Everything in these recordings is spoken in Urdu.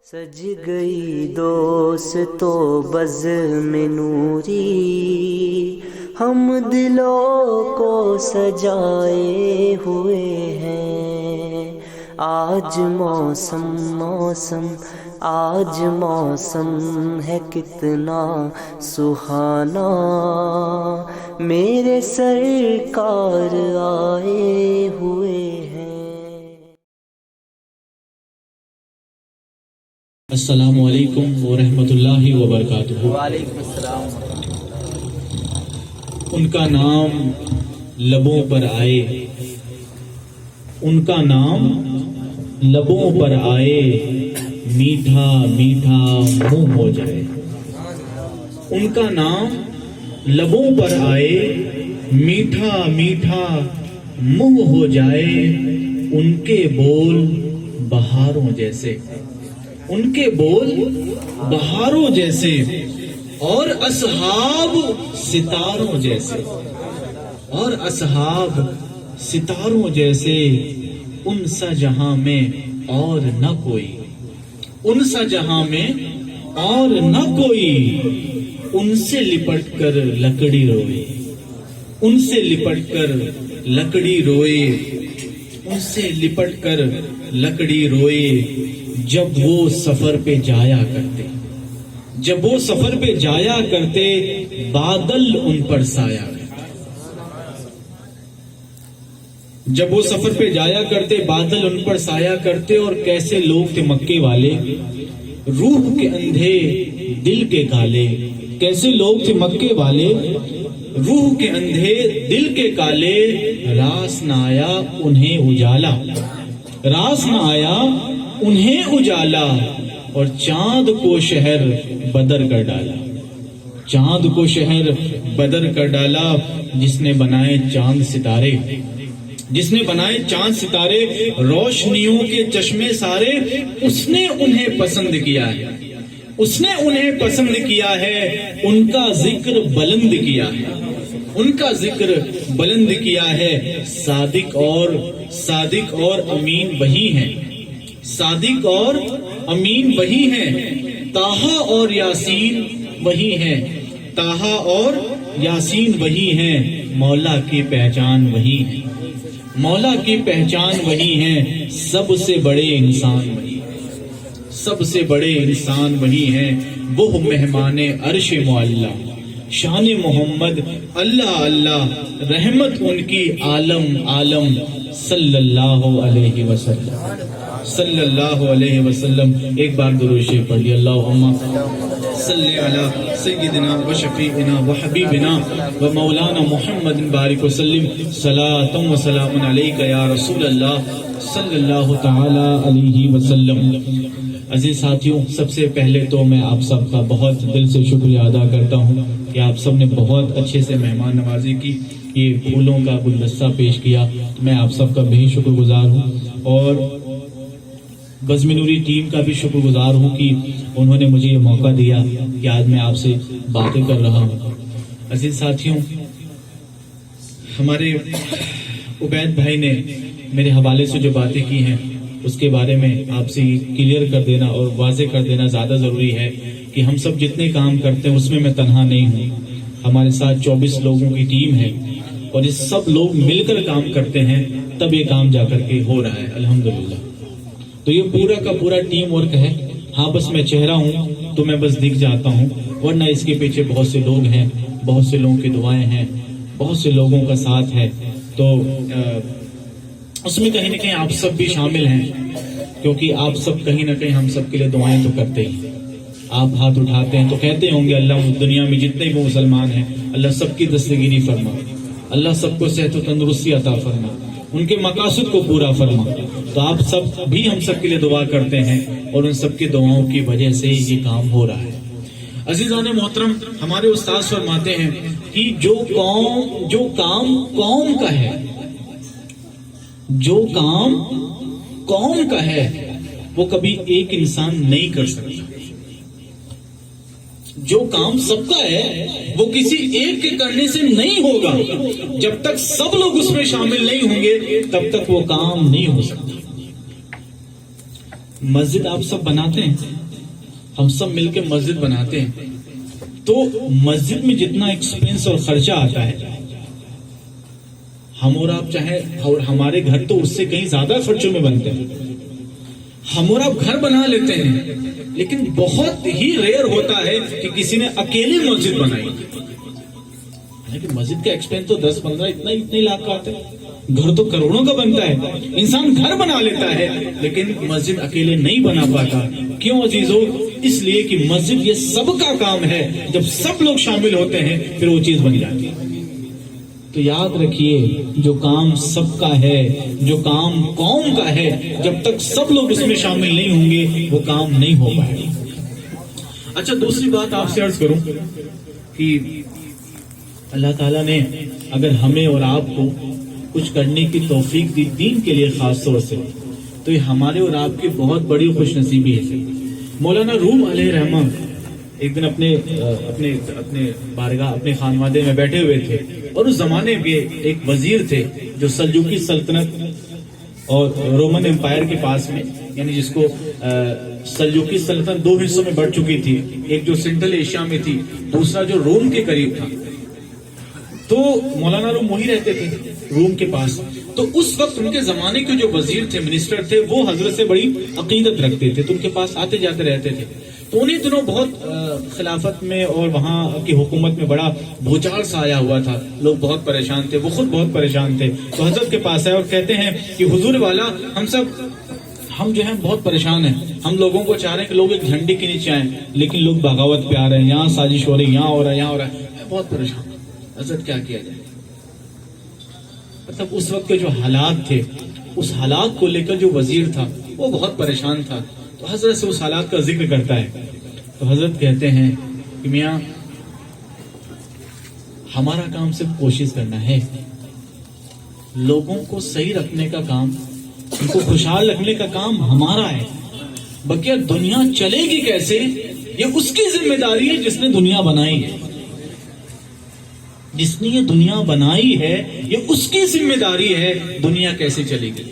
سج گئی دوستو بزم نوری، ہم دلوں کو سجائے ہوئے ہیں۔ آج موسم آج موسم ہے کتنا سہانا، میرے سرکار آئے ہوئے ہیں۔ السلام علیکم ورحمۃ اللہ وبرکاتہ۔ وعلیکم السلام۔ ان کا نام لبوں پر آئے، ان کا نام لبوں پر آئے، میٹھا میٹھا منہ ہو جائے۔ ان کا نام لبوں پر آئے، میٹھا میٹھا منہ ہو جائے۔ ان کے بول بہاروں جیسے، ان کے بول بہاروں جیسے، اور اصحاب ستاروں جیسے، اور اصحاب ستاروں جیسے۔ ان سا جہاں میں اور نہ کوئی، ان سا جہاں میں اور نہ کوئی۔ ان سے لپٹ کر لکڑی روئے، ان سے لپٹ کر لکڑی روئے، ان سے لپٹ کر لکڑی روئے۔ جب وہ سفر پہ جایا کرتے، جب وہ سفر پہ جایا کرتے، بادل ان پر سایہ کرتے۔ جب وہ سفر پہ جایا کرتے، بادل ان پر سایہ کرتے۔ اور کیسے لوگ تھے مکے والے، روح کے اندھے دل کے کالے۔ کیسے لوگ تھے مکے والے، روح کے اندھے دل کے کالے۔ راس نہ آیا انہیں اجالا، راس نہ آیا انہیں اجالا، اور چاند کو شہر بدر کر ڈالا، چاند کو شہر بدر کر ڈالا۔ جس نے بنائے چاند ستارے، جس نے بنائے چاند ستارے، روشنیوں کے چشمے سارے، اس نے انہیں پسند کیا ہے، اس نے انہیں پسند کیا ہے۔ ان کا ذکر بلند کیا ہے، ان کا ذکر بلند کیا ہے۔ صادق اور امین وہی ہیں، صادق اور امین وہی ہیں۔ طٰہٰ اور یاسین وہی ہیں، طٰہٰ اور یاسین وہی ہیں۔ مولا کی پہچان وہی ہے، مولا کی پہچان وہی ہیں۔ سب سے بڑے انسان وہی، سب سے بڑے انسان وہی ہیں۔ وہ مہمان عرش معلیٰ، شان محمد اللہ اللہ، رحمت ان کی عالم عالم، صلی اللہ علیہ وسلم، صلی اللہ علیہ وسلم۔ ایک بار درود شریف پڑھ لیا، اللہم صلی علی سیدنا و شفیعنا و حبیبنا و مولانا محمد بارک وسلم، صلاۃ و سلام علیک یا رسول اللہ صلی اللہ تعالی علیہ وسلم۔ عزیز ساتھیوں، سب سے پہلے تو میں آپ سب کا بہت دل سے شکریہ ادا کرتا ہوں کہ آپ سب نے بہت اچھے سے مہمان نوازی کی، یہ پھولوں کا گلدستہ پیش کیا۔ میں آپ سب کا بے شکر گزار ہوں، اور بزم نوری ٹیم کا بھی شکر گزار ہوں کہ انہوں نے مجھے یہ موقع دیا کہ آج میں آپ سے باتیں کر رہا ہوں۔ عزیز ساتھیوں، ہمارے عبید بھائی نے میرے حوالے سے جو باتیں کی ہیں، اس کے بارے میں آپ سے کلیئر کر دینا اور واضح کر دینا زیادہ ضروری ہے کہ ہم سب جتنے کام کرتے ہیں اس میں تنہا نہیں ہوں۔ ہمارے ساتھ 24 لوگوں کی ٹیم ہے، اور یہ سب لوگ مل کر کام کرتے ہیں، تب یہ کام جا کر کے ہو رہا ہے، الحمدللہ۔ تو یہ پورا کا پورا ٹیم ورک ہے۔ ہاں، بس میں چہرہ ہوں تو میں بس دکھ جاتا ہوں، ورنہ اس کے پیچھے بہت سے لوگ ہیں، بہت سے لوگوں کی دعائیں ہیں، بہت سے لوگوں کا ساتھ ہے۔ تو اس میں کہیں نہ کہیں آپ سب بھی شامل ہیں، کیونکہ آپ سب کہیں نہ کہیں ہم سب کے لیے دعائیں تو کرتے ہی۔ آپ ہاتھ اٹھاتے ہیں تو کہتے ہوں گے اللہ دنیا میں جتنے بھی مسلمان ہیں، اللہ سب کی دستگیری فرما، اللہ سب کو صحت و تندرستی عطا فرما، ان کے مقاصد کو پورا فرما۔ تو آپ سب بھی ہم سب کے لیے دعا کرتے ہیں، اور ان سب کی دعاؤں کی وجہ سے یہ کام ہو رہا ہے۔ عزیزان محترم، ہمارے استاذ فرماتے ہیں کہ جو کام قوم کا ہے، جو کام قوم کا ہے، وہ کبھی ایک انسان نہیں کر سکتا۔ جو کام سب کا ہے وہ کسی ایک کے کرنے سے نہیں ہوگا۔ جب تک سب لوگ اس میں شامل نہیں ہوں گے تب تک وہ کام نہیں ہو سکتا۔ مسجد آپ سب بناتے ہیں, ہم سب مل کے مسجد بناتے ہیں, تو مسجد میں جتنا ایکسپینس اور خرچہ آتا ہے, ہم اور آپ چاہے, اور ہمارے گھر تو اس سے کہیں زیادہ خرچوں میں بنتے ہیں. ہم اور آپ گھر بنا لیتے ہیں, لیکن بہت ہی ریئر ہوتا ہے کہ کسی نے اکیلی مسجد بنائی. کہ مسجد کا ایکسپینس تو 10-15 اتنے لاکھ کا آتا ہے, گھر تو کروڑوں کا بنتا ہے. انسان گھر بنا لیتا ہے لیکن مسجد اکیلے نہیں بنا پاتا. کیوں عزیزو؟ اس لیے کہ مسجد یہ سب کا کام ہے. جب سب لوگ شامل ہوتے ہیں پھر وہ چیز بن جاتی ہے. تو یاد رکھیے, جو کام سب کا ہے, جو کام قوم کا ہے, جب تک سب لوگ اس میں شامل نہیں ہوں گے وہ کام نہیں ہو پائے گا. اچھا, دوسری بات آپ سے عرض کروں کہ اللہ تعالیٰ نے اگر ہمیں اور آپ کو کچھ کرنے کی توفیق دی دین کے لیے خاص طور سے, تو یہ ہمارے اور آپ کی بہت بڑی خوش نصیبی ہے. مولانا روم علیہ رحمہ ایک دن اپنے بارگاہ, اپنے خانوادے میں بیٹھے ہوئے تھے, اور اس زمانے کے ایک وزیر تھے جو سلجوقی سلطنت اور رومن امپائر کے پاس میں, یعنی جس کو سلجوقی سلطنت 2 حصوں میں بڑھ چکی تھی, ایک جو سینٹرل ایشیا میں تھی, دوسرا جو روم کے قریب تھا. تو مولانا روم وہی رہتے تھے روم کے پاس. تو اس وقت ان کے زمانے کے جو وزیر تھے, منسٹر تھے, وہ حضرت سے بڑی عقیدت رکھتے تھے, تو ان کے پاس آتے جاتے رہتے تھے. تو انہیں دنوں بہت خلافت میں اور وہاں کی حکومت میں بڑا بھوچال سا آیا ہوا تھا, لوگ بہت پریشان تھے, وہ خود بہت پریشان تھے. تو حضرت کے پاس آئے اور کہتے ہیں کہ حضور والا, ہم جو ہیں بہت پریشان ہیں, ہم لوگوں کو چاہ رہے ہیں کہ لوگ ایک جھنڈے کے نیچے آئیں, لیکن لوگ بغاوت پہ آ رہے ہیں, یہاں سازش ہو رہی, یہاں ہو رہا ہے, یہاں ہو رہا ہے, میں بہت پریشان ہوں. حضرت کیا کیا جائے؟ مطلب اس وقت کے جو حالات تھے, اس حالات کو لے کر جو وزیر تھا وہ بہت پریشان تھا. تو حضرت سے اس حالات کا ذکر کرتا ہے. تو حضرت کہتے ہیں کہ میاں, ہمارا کام صرف کوشش کرنا ہے, لوگوں کو صحیح رکھنے کا کام, ان کو خوشحال رکھنے کا کام ہمارا ہے. بقیہ دنیا چلے گی کیسے, یہ اس کی ذمہ داری ہے جس نے دنیا بنائی ہے. جس نے یہ دنیا بنائی ہے یہ اس کی ذمہ داری ہے دنیا کیسے چلے گی.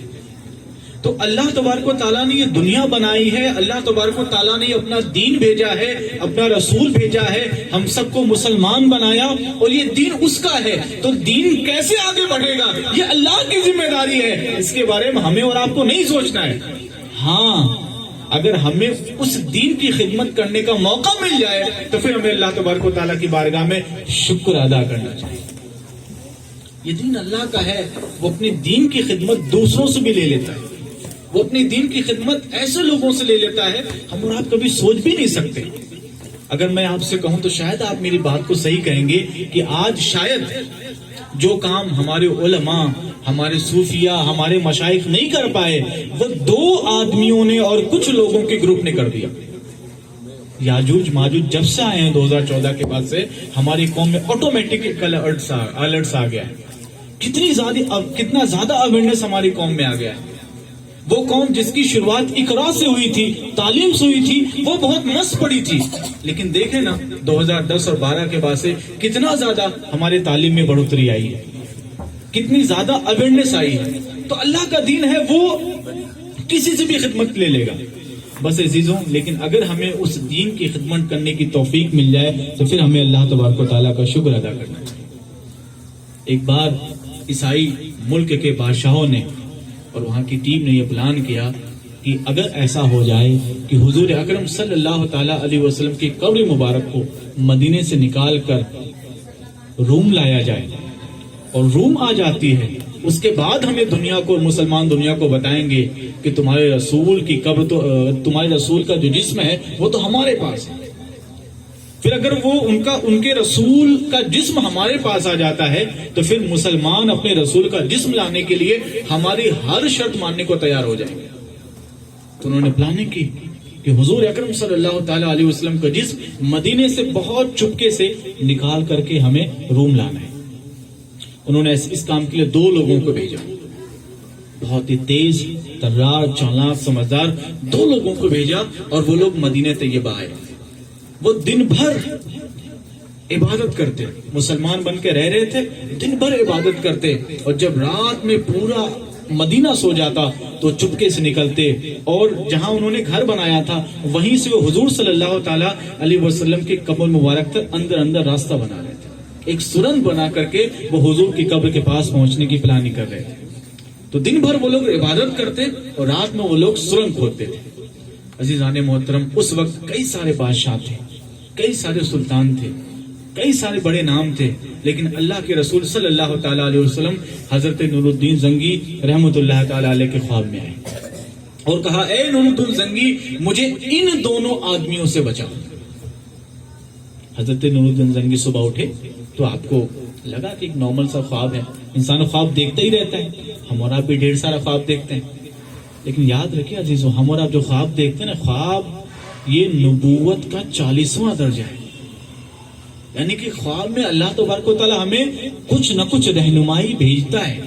تو اللہ تبارک و تعالیٰ نے یہ دنیا بنائی ہے, اللہ تبارک و تعالیٰ نے اپنا دین بھیجا ہے, اپنا رسول بھیجا ہے, ہم سب کو مسلمان بنایا, اور یہ دین اس کا ہے. تو دین کیسے آگے بڑھے گا یہ اللہ کی ذمہ داری ہے, اس کے بارے میں ہمیں اور آپ کو نہیں سوچنا ہے. ہاں, اگر ہمیں اس دین کی خدمت کرنے کا موقع مل جائے تو پھر ہمیں اللہ تبارک و تعالیٰ کی بارگاہ میں شکر ادا کرنا چاہیے. یہ دین اللہ کا ہے, وہ اپنے دین کی خدمت دوسروں سے بھی لے لیتا ہے, وہ اپنی دین کی خدمت ایسے لوگوں سے لے لیتا ہے ہم اور آپ کبھی سوچ بھی نہیں سکتے. اگر میں آپ سے کہوں تو شاید آپ میری بات کو صحیح کہیں گے کہ آج شاید جو کام ہمارے علماء, ہمارے صوفیاء, ہمارے مشائخ نہیں کر پائے, وہ 2 آدمیوں نے اور کچھ لوگوں کے گروپ نے کر دیا. یاجوج ماجوج جب سے آئے ہیں 2014 کے بعد سے, ہماری قوم میں آٹومیٹک الرٹس آ گیا ہے. کتنا زیادہ اویئرنیس ہماری قوم میں آ گیا ہے. وہ قوم جس کی شروعات اقرا سے ہوئی تھی, تعلیم سے ہوئی تھی, وہ بہت مست پڑی تھی, لیکن دیکھیں نا 2010 اور 12 کے بعد سے کتنا زیادہ ہمارے تعلیم میں بڑھوتری آئی ہے, کتنی زیادہ اویئرنیس آئی ہے. تو اللہ کا دین ہے, وہ کسی سے بھی خدمت لے لے گا. بس عزیزوں, لیکن اگر ہمیں اس دین کی خدمت کرنے کی توفیق مل جائے تو پھر ہمیں اللہ تبارک و تعالیٰ کا شکر ادا کرنا چاہیے. ایک بار عیسائی ملک کے بادشاہوں نے اور وہاں کی ٹیم نے یہ پلان کیا کہ اگر ایسا ہو جائے کہ حضور اکرم صلی اللہ تعالیٰ علیہ وسلم کی قبر مبارک کو مدینے سے نکال کر روم لایا جائے, اور روم آ جاتی ہے, اس کے بعد ہمیں دنیا کو, مسلمان دنیا کو بتائیں گے کہ تمہارے رسول کی قبر تو, تمہارے رسول کا جو جسم ہے وہ تو ہمارے پاس ہے. پھر اگر وہ ان کے رسول کا جسم ہمارے پاس آ جاتا ہے تو پھر مسلمان اپنے رسول کا جسم لانے کے لیے ہماری ہر شرط ماننے کو تیار ہو جائیں گے. تو انہوں نے پلاننگ کی کہ حضور اکرم صلی اللہ تعالیٰ علیہ وسلم کا جسم مدینے سے بہت چپکے سے نکال کر کے ہمیں روم لانا ہے. انہوں نے اس کام کے لیے 2 لوگوں کو بھیجا, بہت ہی تیز ترار چالاک سمجھدار 2 لوگوں کو بھیجا, اور وہ لوگ مدینے طیبہ آئے. وہ دن بھر عبادت کرتے, مسلمان بن کے رہ رہے تھے, دن بھر عبادت کرتے, اور جب رات میں پورا مدینہ سو جاتا تو چپکے سے نکلتے، اور جہاں انہوں نے گھر بنایا تھا وہیں سے وہ حضور صلی اللہ تعالی علیہ وسلم کے قبر مبارک تک اندر اندر راستہ بنا رہے تھے، ایک سرنگ بنا کر کے وہ حضور کی قبر کے پاس پہنچنے کی پلاننگ کر رہے تھے۔ تو دن بھر وہ لوگ عبادت کرتے اور رات میں وہ لوگ سرنگ کھودتے تھے۔ عزیزان محترم، اس وقت کئی سارے بادشاہ تھے، کئی سارے سلطان تھے، کئی سارے بڑے نام تھے، لیکن اللہ کے رسول صلی اللہ تعالی علیہ وسلم حضرت نور الدین زنگی رحمت اللہ تعالی علیہ کے خواب میں آئے اور کہا، اے نور الدین زنگی، مجھے ان دونوں آدمیوں سے بچاؤ۔ حضرت نور الدین زنگی صبح اٹھے تو آپ کو لگا کہ ایک نارمل سا خواب ہے، انسان خواب دیکھتا ہی رہتا ہے، ہم اور آپ بھی ڈھیر سارا خواب دیکھتے ہیں، لیکن یاد رکھیے عزیزو، ہم اور آپ جو خواب دیکھتے ہیں نا، خواب یہ نبوت کا 40واں درجہ ہے، یعنی کہ خواب میں اللہ تبارک و تعالی ہمیں کچھ نہ کچھ رہنمائی بھیجتا ہے،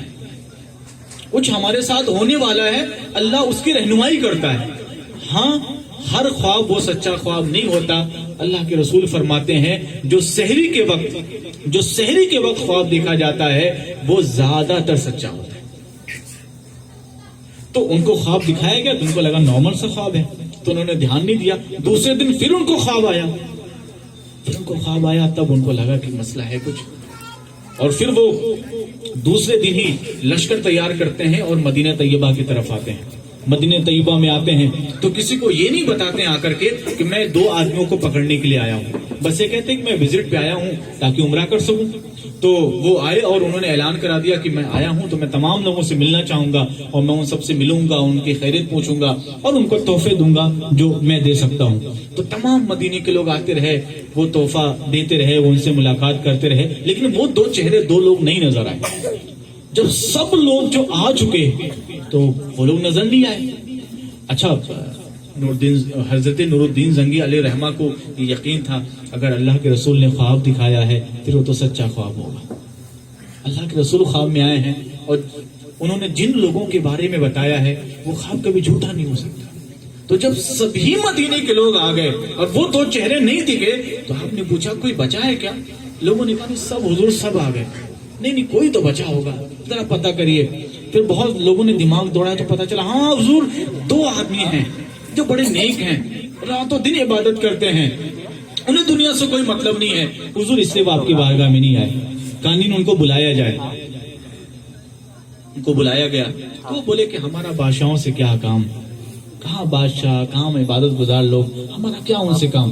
کچھ ہمارے ساتھ ہونے والا ہے، اللہ اس کی رہنمائی کرتا ہے۔ ہاں، ہر خواب وہ سچا خواب نہیں ہوتا۔ اللہ کے رسول فرماتے ہیں جو سحری کے وقت خواب دیکھا جاتا ہے وہ زیادہ تر سچا ہوتا ہے۔ تو ان کو خواب دکھایا گیا تو ان کو لگا نارمل سا خواب ہے، تو انہوں نے دھیان نہیں دیا۔ دوسرے دن پھر ان کو خواب آیا، تب ان کو لگا کہ مسئلہ ہے کچھ، اور پھر وہ دوسرے دن ہی لشکر تیار کرتے ہیں اور مدینہ طیبہ کی طرف آتے ہیں۔ مدینہ طیبہ میں آتے ہیں تو کسی کو یہ نہیں بتاتے آ کر کے کہ میں 2 آدمیوں کو پکڑنے کے لیے آیا ہوں، بس یہ کہتے ہیں کہ میں وزٹ پہ آیا ہوں تاکہ عمرہ کر سکوں۔ تو وہ آئے اور انہوں نے اعلان کرا دیا کہ میں آیا ہوں تو میں تمام لوگوں سے ملنا چاہوں گا، اور میں ان سب سے ملوں گا، ان کی خیریت پوچھوں گا اور ان کو تحفے دوں گا جو میں دے سکتا ہوں۔ تو تمام مدینے کے لوگ آتے رہے، وہ تحفہ دیتے رہے، وہ ان سے ملاقات کرتے رہے، لیکن وہ 2 چہرے 2 لوگ نہیں نظر آئے۔ جب سب لوگ جو آ چکے تو وہ لوگ نظر نہیں آئے۔ اچھا، حضرت نور الدین زنگی علیہ رحمہ کو یہ یقین تھا اگر اللہ کے رسول نے خواب دکھایا ہے پھر وہ تو سچا خواب ہوگا۔ اللہ کے رسول خواب میں آئے ہیں اور انہوں نے جن لوگوں کے بارے میں بتایا ہے وہ خواب کبھی جھوٹا نہیں ہو سکتا۔ تو جب سبھی مدینے کے لوگ آ گئے اور وہ 2 چہرے نہیں دکھے تو آپ نے پوچھا کوئی بچا ہے کیا؟ لوگوں نے کہا سب حضور سب آ گئے۔ نہیں کوئی تو بچا ہوگا، ذرا پتہ کریے۔ پھر بہت لوگوں نے دماغ دوڑایا تو پتہ چلا ہاں حضور 2 آدمی ہیں جو بڑے نیک ہیں، راتوں دن عبادت کرتے ہیں، انہیں دنیا سے کوئی مطلب نہیں ہے۔ حضور اس سے وہ آپ کی بارگاہ میں نہیں آئے، قانون ان کو بلایا جائے۔ ان کو بلایا گیا تو وہ بولے کہ ہمارا بادشاہوں سے کیا کام، کہاں بادشاہ کہاں عبادت گزار لوگ، ہمارا کیا ان سے کام،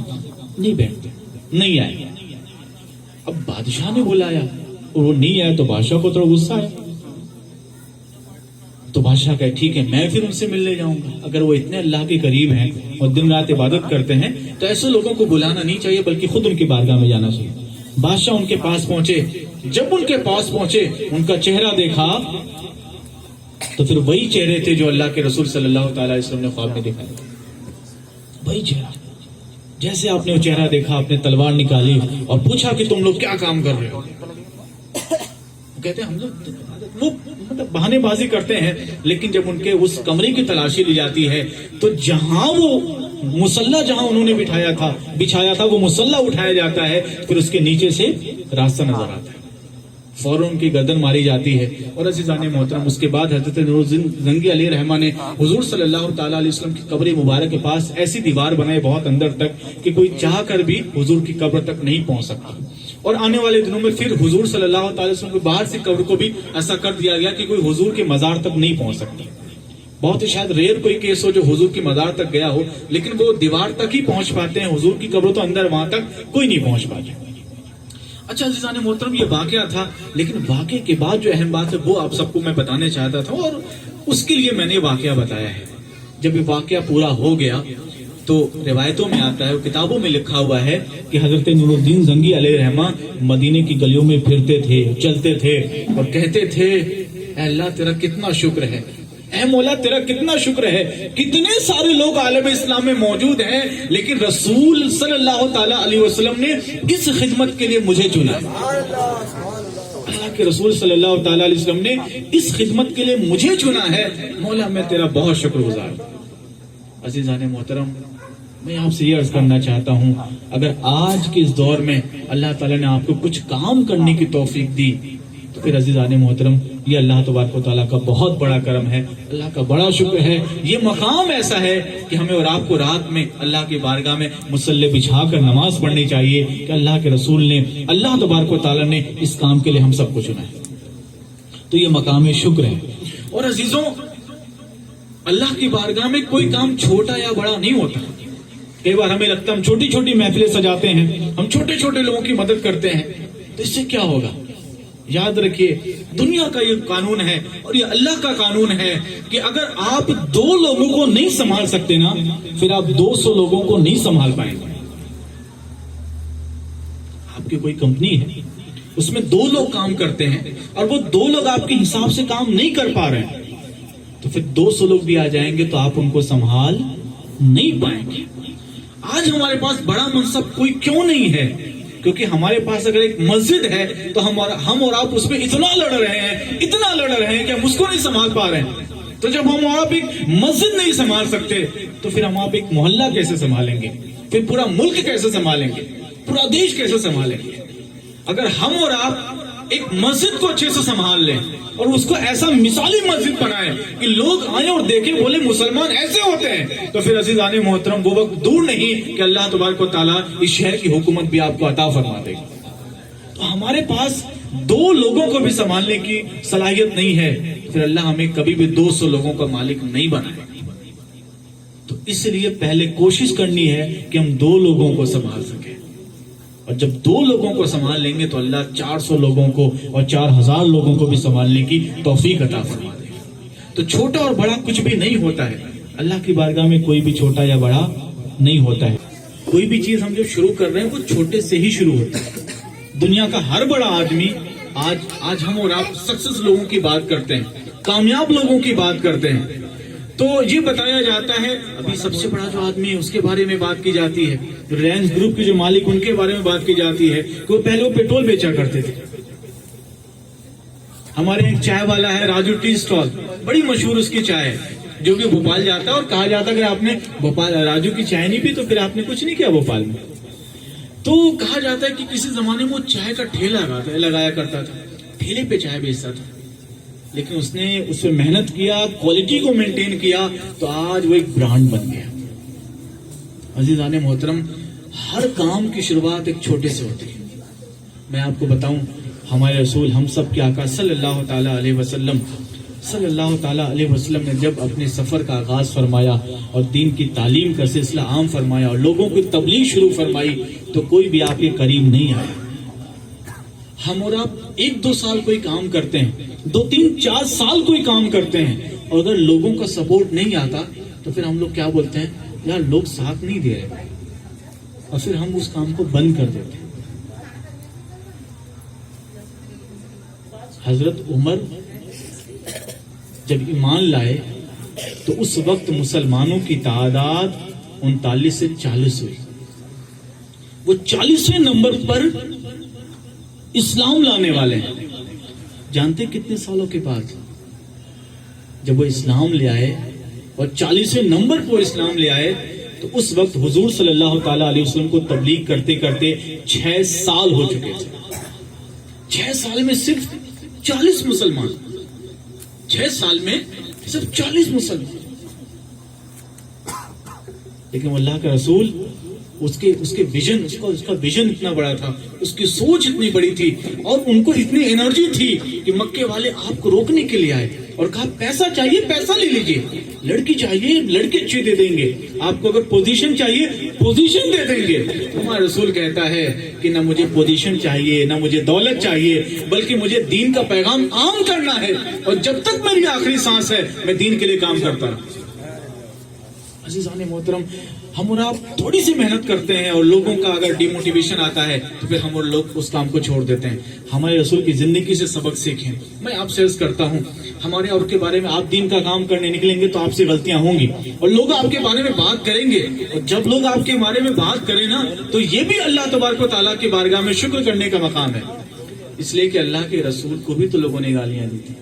نہیں بیٹھتے، نہیں آئے۔ اب بادشاہ نے بلایا اور وہ نہیں آئے تو بادشاہ کو تھوڑا غصہ ہے، تو بادشاہ کہے ٹھیک ہے میں پھر ان سے ملنے جاؤں گا۔ اگر وہ اتنے اللہ کے قریب ہیں اور دن رات عبادت کرتے ہیں تو ایسے لوگوں کو بلانا نہیں چاہیے بلکہ خود ان کی بارگاہ میں جانا چاہیے۔ بادشاہ ان کے پاس پہنچے، جب ان کے پاس پہنچے ان کا چہرہ دیکھا تو پھر وہی چہرے تھے جو اللہ کے رسول صلی اللہ تعالی علیہ وسلم نے خواب میں دیکھا، وہی چہرہ۔ جیسے آپ نے وہ چہرہ دیکھا آپ نے تلوار نکالی اور پوچھا کہ تم لوگ کیا کام کر رہے ہو؟ کہتے ہیں ہم لوگ وہ مطلب بہانے بازی کرتے ہیں، لیکن جب ان کے اس کمرے کی تلاشی لی جاتی ہے تو جہاں وہ مصلی جہاں انہوں نے بچھایا تھا وہ مصلی اٹھایا جاتا ہے، پھر اس کے نیچے سے راستہ نظر آتا ہے، فوراً ان کی گردن ماری جاتی ہے۔ اور عزیزان محترم اس کے بعد حضرت نور الدین زنگی علیہ رحمہ نے حضور صلی اللہ تعالیٰ علیہ وسلم کی قبر مبارک کے پاس ایسی دیوار بنائے بہت اندر تک کہ کوئی چاہ کر بھی حضور کی قبر تک نہیں پہنچ سکتا۔ اور آنے والے دنوں میں پھر حضور صلی اللہ تعالی وسلم کے باہر سے قبر کو بھی ایسا کر دیا گیا کہ کوئی حضور کے مزار تک نہیں پہنچ سکتا۔ بہت ہی شاید ریئر کوئی کیس ہو جو حضور کی مزار تک گیا ہو، لیکن وہ دیوار تک ہی پہنچ پاتے ہیں، حضور کی قبر تو اندر وہاں تک کوئی نہیں پہنچ پاتا۔ اچھا عزیزان محترم یہ واقعہ تھا، لیکن واقعے کے بعد جو اہم بات ہے وہ آپ سب کو میں بتانے چاہتا تھا اور اس کے لیے میں نے واقعہ بتایا ہے۔ جب یہ واقعہ پورا ہو گیا تو روایتوں میں آتا ہے، کتابوں میں لکھا ہوا ہے کہ حضرت نور الدین زنگی علیہ رحمہ مدینے کی گلیوں میں پھرتے تھے، چلتے تھے اور کہتے تھے اے اللہ تیرا کتنا شکر ہے، اے مولا تیرا کتنا شکر ہے، کتنے سارے لوگ عالم اسلام میں موجود ہیں لیکن رسول صلی اللہ تعالی علیہ وسلم نے اس خدمت کے لیے مجھے چنا، اللہ کے رسول صلی اللہ تعالی علیہ وسلم نے اس خدمت کے لیے مجھے چنا ہے، مولا میں تیرا بہت شکر گزار ہوں۔ عزیزان محترم میں آپ سے یہ عرض کرنا چاہتا ہوں، اگر آج کے اس دور میں اللہ تعالیٰ نے آپ کو کچھ کام کرنے کی توفیق دی تو پھر عزیزان محترم یہ اللہ تبارک و تعالیٰ کا بہت بڑا کرم ہے، اللہ کا بڑا شکر ہے۔ یہ مقام ایسا ہے کہ ہمیں اور آپ کو رات میں اللہ کی بارگاہ میں مصلی بچھا کر نماز پڑھنی چاہیے کہ اللہ کے رسول نے، اللہ تبارک و تعالیٰ نے اس کام کے لیے ہم سب کو چنا ہے۔ تو یہ مقام شکر ہے۔ اور عزیزوں، اللہ کی بارگاہ میں کوئی کام چھوٹا یا بڑا نہیں ہوتا۔ کئی بار ہمیں لگتا ہے ہم چھوٹی چھوٹی محفلیں سجاتے ہیں، ہم چھوٹے چھوٹے لوگوں کی مدد کرتے ہیں، تو اس سے کیا ہوگا؟ یاد رکھیے، دنیا کا یہ قانون ہے اور یہ اللہ کا قانون ہے کہ اگر آپ 2 لوگوں کو نہیں سنبھال سکتے نا، پھر آپ 200 لوگوں کو نہیں سنبھال پائیں گے۔ آپ کی کوئی کمپنی ہے، اس میں 2 لوگ کام کرتے ہیں اور وہ 2 لوگ آپ کے حساب سے کام نہیں کر پا رہے ہیں، تو پھر 200 لوگ بھی آ جائیں گے تو آپ ان کو سنبھال نہیں پائیں گے۔ آج ہمارے پاس بڑا منصب کوئی کیوں نہیں ہے؟ کیونکہ ہمارے پاس اگر ایک مسجد ہے تو ہم اور آپ اس میں اتنا لڑ رہے ہیں کہ ہم اس کو نہیں سنبھال پا رہے ہیں۔ تو جب ہم اور آپ ایک مسجد نہیں سنبھال سکتے تو پھر ہم آپ ایک محلہ کیسے سنبھالیں گے؟ پھر پورا ملک کیسے سنبھالیں گے؟ پورا دیش کیسے سنبھالیں گے؟ اگر ہم اور آپ ایک مسجد کو اچھے سے سنبھال لیں اور اس کو ایسا مثالی مسجد بنائیں کہ لوگ آئیں اور دیکھیں، بولے مسلمان ایسے ہوتے ہیں، تو پھر عزیزان محترم وہ وقت دور نہیں کہ اللہ تبارک و تعالیٰ اس شہر کی حکومت بھی آپ کو عطا فرما دے گا۔ تو ہمارے پاس 2 لوگوں کو بھی سنبھالنے کی صلاحیت نہیں ہے، پھر اللہ ہمیں کبھی بھی 200 لوگوں کا مالک نہیں بنائے۔ تو اس لیے پہلے کوشش کرنی ہے کہ ہم 2 لوگوں کو سنبھال سکیں، اور جب 2 لوگوں کو سنبھال لیں گے تو اللہ 400 لوگوں کو اور 4000 لوگوں کو بھی سنبھالنے کی توفیق عطا فرما دے گا۔ تو چھوٹا اور بڑا کچھ بھی نہیں ہوتا ہے، اللہ کی بارگاہ میں کوئی بھی چھوٹا یا بڑا نہیں ہوتا ہے۔ کوئی بھی چیز ہم جو شروع کر رہے ہیں وہ چھوٹے سے ہی شروع ہوتا ہے۔ دنیا کا ہر بڑا آدمی، آج ہم اور آپ سکسیس لوگوں کی بات کرتے ہیں، کامیاب لوگوں کی بات کرتے ہیں، تو یہ بتایا جاتا ہے، ابھی سب سے بڑا جو آدمی ہے اس کے بارے میں بات کی جاتی ہے، ریلائنس گروپ کے جو مالک ان کے بارے میں بات کی جاتی ہے کہ وہ پہلے پیٹرول بیچا کرتے تھے۔ ہمارے ایک چائے والا ہے راجو ٹی اسٹال، بڑی مشہور اس کی چائے ہے، جو کہ بھوپال جاتا ہے اور کہا جاتا ہے کہ آپ نے راجو کی چائے نہیں پی تو پھر آپ نے کچھ نہیں کیا بھوپال میں۔ تو کہا جاتا ہے کہ کسی زمانے میں وہ چائے کا ٹھیلا لگایا کرتا تھا، ٹھیلے پہ چائے بیچتا تھا، لیکن اس نے اس پہ محنت کیا، کوالٹی کو مینٹین کیا، تو آج وہ ایک برانڈ بن گیا۔ عزیزان محترم، ہر کام کی شروعات ایک چھوٹے سے ہوتی ہے۔ میں آپ کو بتاؤں، ہمارے رسول ہم سب کے آقا صلی اللہ تعالیٰ علیہ وسلم نے جب اپنے سفر کا آغاز فرمایا اور دین کی تعلیم کا سلسلہ عام فرمایا اور لوگوں کی تبلیغ شروع فرمائی، تو کوئی بھی آپ کے قریب نہیں آیا۔ ہم اور آپ 1-2 سال کوئی کام کرتے ہیں، 2-3-4 سال کوئی کام کرتے ہیں، اور اگر لوگوں کا سپورٹ نہیں آتا تو پھر ہم لوگ کیا بولتے ہیں؟ یار لوگ ساتھ نہیں دے رہے، اور پھر ہم اس کام کو بند کر دیتے ہیں۔ حضرت عمر جب ایمان لائے تو اس وقت مسلمانوں کی تعداد 39 سے 40 ہوئی۔ وہ 40ویں نمبر پر اسلام لانے والے ہیں۔ جانتے کتنے سالوں کے بعد؟ جب وہ اسلام لے آئے اور 40ویں نمبر پر اسلام لے آئے تو اس وقت حضور صلی اللہ تعالیٰ علیہ وسلم کو تبلیغ کرتے کرتے 6 سال ہو چکے تھے۔ 6 سال میں صرف 40 مسلمان، 6 سال میں صرف 40 مسلمان۔ لیکن اللہ کا رسول، اس کے ویژن، اس کا ویژن اتنا بڑا تھا، اس کی سوچ اتنی بڑی تھی، اور ان کو اتنی انرجی تھی کہ مکے والے آپ کو روکنے کے لیے آئے اور کہا پیسہ چاہیے پیسہ لے لیجئے، لڑکی چاہیے لڑکے اچھے دے دیں گے، آپ کو اگر پوزیشن چاہیے پوزیشن دے دیں گے۔ ہمارا رسول کہتا ہے کہ نہ مجھے پوزیشن چاہیے نہ مجھے دولت چاہیے، بلکہ مجھے دین کا پیغام عام کرنا ہے، اور جب تک میری آخری سانس ہے میں دین کے لیے کام کرتا رہا۔ عزیزان محترم، ہم اور آپ تھوڑی سی محنت کرتے ہیں اور لوگوں کا اگر ڈی موٹیویشن آتا ہے تو پھر ہم اور لوگ اس کام کو چھوڑ دیتے ہیں۔ ہمارے رسول کی زندگی سے سبق سیکھیں۔ میں آپ سے عرض کرتا ہوں، ہمارے اور کے بارے میں آپ دین کا کام کرنے نکلیں گے تو آپ سے غلطیاں ہوں گی اور لوگ آپ کے بارے میں بات کریں گے، اور جب لوگ آپ کے بارے میں بات کریں نا تو یہ بھی اللہ تبارک و تعالیٰ کی بارگاہ میں شکر کرنے کا مقام ہے، اس لیے کہ اللہ کے رسول کو بھی تو لوگوں نے گالیاں دی تھی۔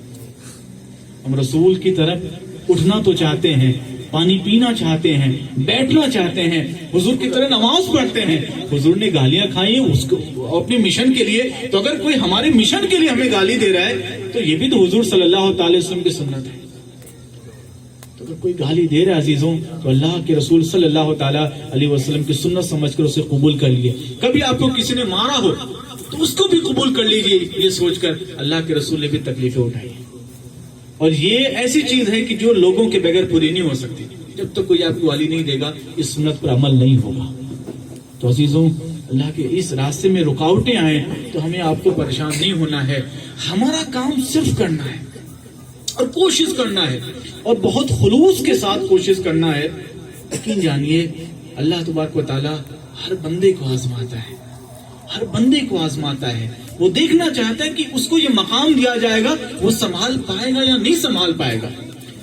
ہم رسول کی طرف اٹھنا تو چاہتے ہیں پانی پینا چاہتے ہیں، بیٹھنا چاہتے ہیں، حضور کی طرح نماز پڑھتے ہیں. حضور نے گالیاں کھائی ہیں اس کو اپنے مشن کے لیے، تو اگر کوئی ہمارے مشن کے لیے ہمیں گالی دے رہا ہے تو یہ بھی تو حضور صلی اللہ تعالی وسلم کی سنت ہے. تو اگر کوئی گالی دے رہا ہے عزیزوں تو اللہ کے رسول صلی اللہ تعالی علیہ وسلم کی سنت سمجھ کر اسے قبول کر لیے. کبھی آپ کو کسی نے مارا ہو تو اس کو بھی قبول کر لیجئے، یہ سوچ کر اللہ کے رسول نے بھی تکلیفیں اٹھائی. اور یہ ایسی چیز ہے کہ جو لوگوں کے بغیر پوری نہیں ہو سکتی. جب تک کوئی آپ کو گالی نہیں دے گا اس سنت پر عمل نہیں ہوگا. تو عزیزوں اللہ کے اس راستے میں رکاوٹیں آئیں تو ہمیں آپ کو پریشان نہیں ہونا ہے. ہمارا کام صرف کرنا ہے اور کوشش کرنا ہے اور بہت خلوص کے ساتھ کوشش کرنا ہے. یقین جانیے اللہ تبارک و تعالی ہر بندے کو آزماتا ہے، ہر بندے کو آزماتا ہے. وہ دیکھنا چاہتا ہے کہ اس کو یہ مقام دیا جائے گا، وہ سنبھال پائے گا یا نہیں سنبھال پائے گا.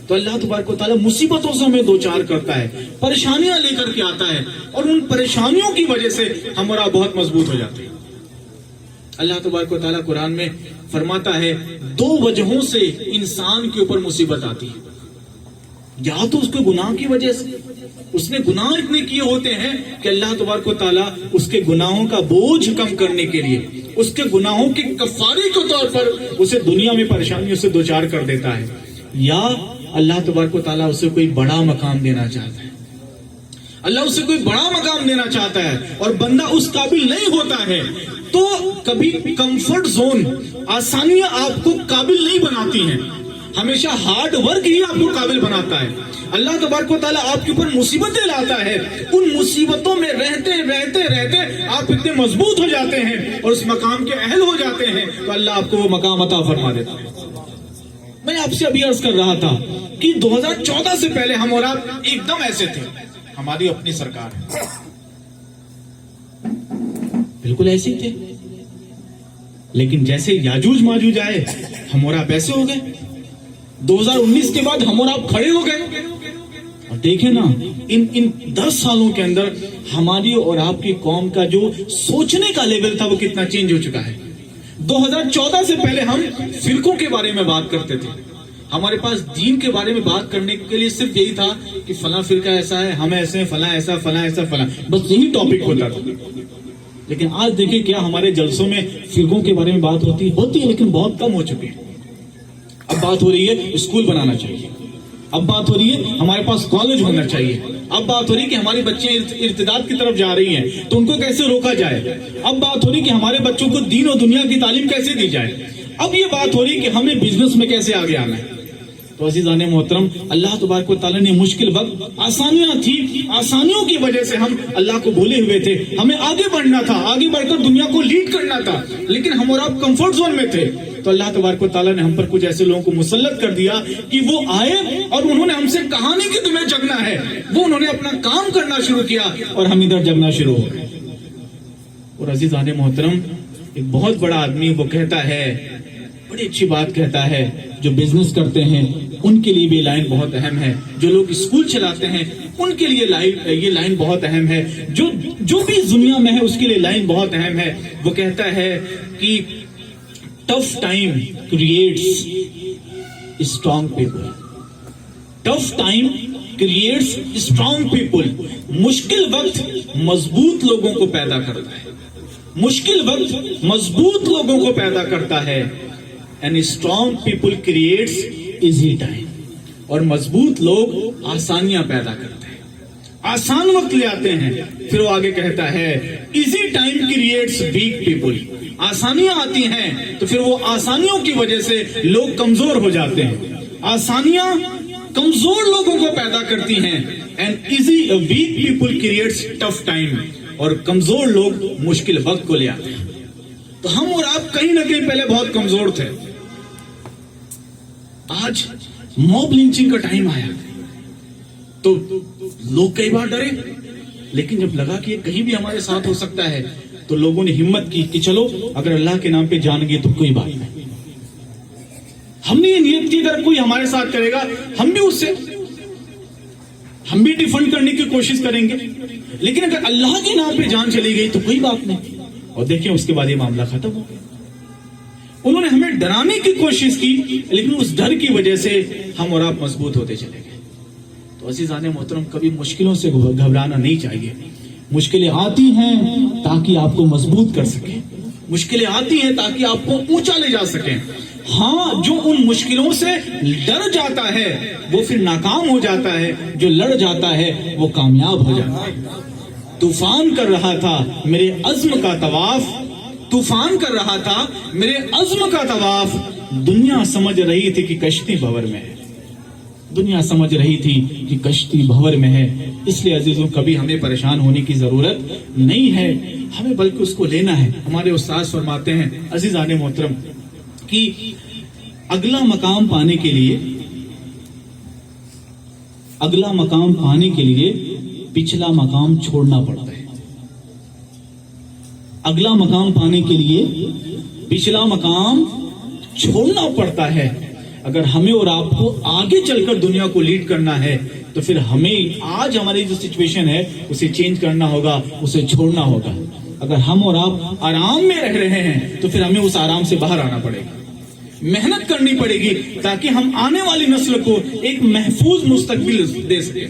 تو اللہ تبارک و تعالیٰ مصیبتوں سے ہمیں دوچار کرتا ہے، پریشانیاں لے کر کے آتا ہے، اور ان پریشانیوں کی وجہ سے ہم اور آپ بہت مضبوط ہو جاتے ہیں. اللہ تبارک و تعالیٰ قرآن میں فرماتا ہے 2 وجہوں سے انسان کے اوپر مصیبت آتی ہے. یا تو اس کے گناہ کی وجہ سے، اس نے گناہ اتنے کیے ہوتے ہیں کہ اللہ تبارک و تعالیٰ اس کے گناہوں کا بوجھ کم کرنے کے لیے، اس کے گناہوں کے کفارے کے طور پر اسے دنیا میں پریشانیوں سے دوچار کر دیتا ہے. یا اللہ تبارک و تعالیٰ اسے کوئی بڑا مقام دینا چاہتا ہے. اللہ اسے کوئی بڑا مقام دینا چاہتا ہے اور بندہ اس قابل نہیں ہوتا ہے تو کبھی کمفرٹ زون، آسانیاں آپ کو قابل نہیں بناتی ہیں. ہمیشہ ہارڈ ورک ہی آپ کو قابل بناتا ہے. اللہ تبارک و تعالیٰ آپ کے اوپر مصیبتیں لاتا ہے، ان مصیبتوں میں رہتے رہتے رہتے آپ اتنے مضبوط ہو جاتے ہیں اور اس مقام کے اہل ہو جاتے ہیں تو اللہ آپ کو وہ مقام عطا فرما دیتا ہے. میں آپ سے ابھی عرض کر رہا تھا کہ 2014 سے پہلے ہم اور آپ ایک دم ایسے تھے. ہماری اپنی سرکار ہے، بالکل ایسے ہی تھے، لیکن جیسے یاجوج ماجوج آئے ہم اور آپ ایسے ہو گئے. 2019 کے بعد ہم اور آپ کھڑے ہو گئے. اور دیکھیں نا ان 10 سالوں کے اندر ہماری اور آپ کی قوم کا جو سوچنے کا لیول تھا وہ کتنا چینج ہو چکا ہے. 2014 سے پہلے ہم فرقوں کے بارے میں بات کرتے تھے. ہمارے پاس دین کے بارے میں بات کرنے کے لیے صرف یہی تھا کہ فلاں فرقہ ایسا ہے، ہم ایسے ہیں، فلاں ایسا، فلاں ایسا، فلاں، بس یہی ٹاپک ہوتا تھا. لیکن آج دیکھیں کیا ہمارے جلسوں میں فرقوں کے بارے میں بات ہوتی ہے لیکن بہت کم ہو چکی ہے. اب بات ہو رہی ہے اسکول بنانا چاہیے، اب بات ہو رہی ہے ہمارے پاس کالج ہونا چاہیے، اب بات ہو رہی ہے کہ ہماری بچیاں ارتداد کی طرف جا رہی ہیں تو ان کو کیسے روکا جائے، اب بات ہو رہی ہے کہ ہمارے بچوں کو دین و دنیا کی تعلیم کیسے دی جائے، اب یہ بات ہو رہی ہے کہ ہمیں بزنس میں کیسے آگے آنا ہے. تو عزیزان محترم اللہ تبارک و تعالیٰ نے مشکل وقت، آسانیاں تھی، آسانیوں کی وجہ سے ہم اللہ کو بھولے ہوئے تھے. ہمیں آگے بڑھنا تھا، آگے بڑھ کر دنیا کو لیڈ کرنا تھا، لیکن ہم اور آپ کمفرٹ زون میں تھے. تو اللہ تبارک و تعالیٰ نے ہم پر کچھ ایسے لوگوں کو مسلط کر دیا کہ وہ آئے اور انہوں نے ہم سے کہا نہیں کہ تمہیں جگنا ہے، وہ انہوں نے اپنا کام کرنا شروع کیا اور ہم ادھر جگنا شروع ہو گئے. اور عزیزان محترم ایک بہت بڑا آدمی وہ کہتا ہے، بڑی اچھی بات کہتا ہے، جو بزنس کرتے ہیں ان کے لیے بھی لائن بہت اہم ہے، جو لوگ اسکول چلاتے ہیں ان کے لیے یہ لائن بہت اہم ہے، جو بھی دنیا میں ہے اس کے لیے لائن بہت اہم ہے. وہ کہتا ہے کہ tough time creates strong people. Tough time creates strong people. مشکل وقت مضبوط لوگوں کو پیدا کرتا ہے، مشکل وقت مضبوط لوگوں کو پیدا کرتا ہے. And strong people creates easy time. اور مضبوط لوگ آسانیاں پیدا کرتے ہیں، آسان وقت لے آتے ہیں. پھر وہ آگے کہتا ہے easy time creates weak people. آسانیاں آتی ہیں تو پھر وہ آسانیوں کی وجہ سے لوگ کمزور ہو جاتے ہیں. آسانیاں کمزور لوگوں کو پیدا کرتی ہیں. And weak people creates tough time. اور کمزور لوگ مشکل وقت کو لے آتے ہیں. تو ہم اور آپ کہیں نہ کہیں پہلے بہت کمزور تھے. آج موب لنچنگ کا ٹائم آیا تو لوگ کئی بار ڈرے، لیکن جب لگا کہ یہ کہیں بھی ہمارے ساتھ ہو سکتا ہے تو لوگوں نے ہمت کی کہ چلو اگر اللہ کے نام پہ جان گے تو کوئی بات نہیں. ہم نے یہ نیت کی اگر کوئی ہمارے ساتھ کرے گا ہم بھی ڈیفنڈ کرنے کی کوشش کریں گے، لیکن اگر اللہ کے نام پہ جان چلی گئی تو کوئی بات نہیں. اور دیکھیں اس کے بعد یہ معاملہ ختم ہو گیا. انہوں نے ہمیں ڈرانے کی کوشش کی لیکن اس ڈر کی وجہ سے ہم اور آپ مضبوط ہوتے چلے گئے. تو عزیزان محترم کبھی مشکلوں سے گھبرانا نہیں چاہیے. مشکلیں آتی ہیں تاکہ آپ کو مضبوط کر سکیں, مشکلیں آتی ہیں تاکہ آپ کو اونچا لے جا سکیں. ہاں جو ان مشکلوں سے ڈر جاتا ہے وہ پھر ناکام ہو جاتا ہے, جو لڑ جاتا ہے وہ کامیاب ہو جاتا ہے. طوفان کر رہا تھا میرے عزم کا طواف, طوفان کر رہا تھا میرے عزم کا طواف, دنیا سمجھ رہی تھی کہ کشتی بھور میں ہے, دنیا سمجھ رہی تھی کہ کشتی بھور میں ہے. اس لیے عزیزوں کبھی ہمیں پریشان ہونے کی ضرورت نہیں ہے, ہمیں بلکہ اس کو لینا ہے. ہمارے استاد فرماتے ہیں عزیزان محترم کہ اگلا مقام پانے کے لیے, اگلا مقام پانے کے لیے پچھلا مقام چھوڑنا پڑتا ہے. اگلا مقام پانے کے لیے پچھلا مقام چھوڑنا پڑتا ہے. اگر ہمیں اور آپ کو آگے چل کر دنیا کو لیڈ کرنا ہے تو پھر ہمیں آج ہماری جو سچویشن ہے اسے چینج کرنا ہوگا, اسے چھوڑنا ہوگا. اگر ہم اور آپ آرام میں رہ رہے ہیں تو پھر ہمیں اس آرام سے باہر آنا پڑے گا, محنت کرنی پڑے گی تاکہ ہم آنے والی نسل کو ایک محفوظ مستقبل دے سکیں.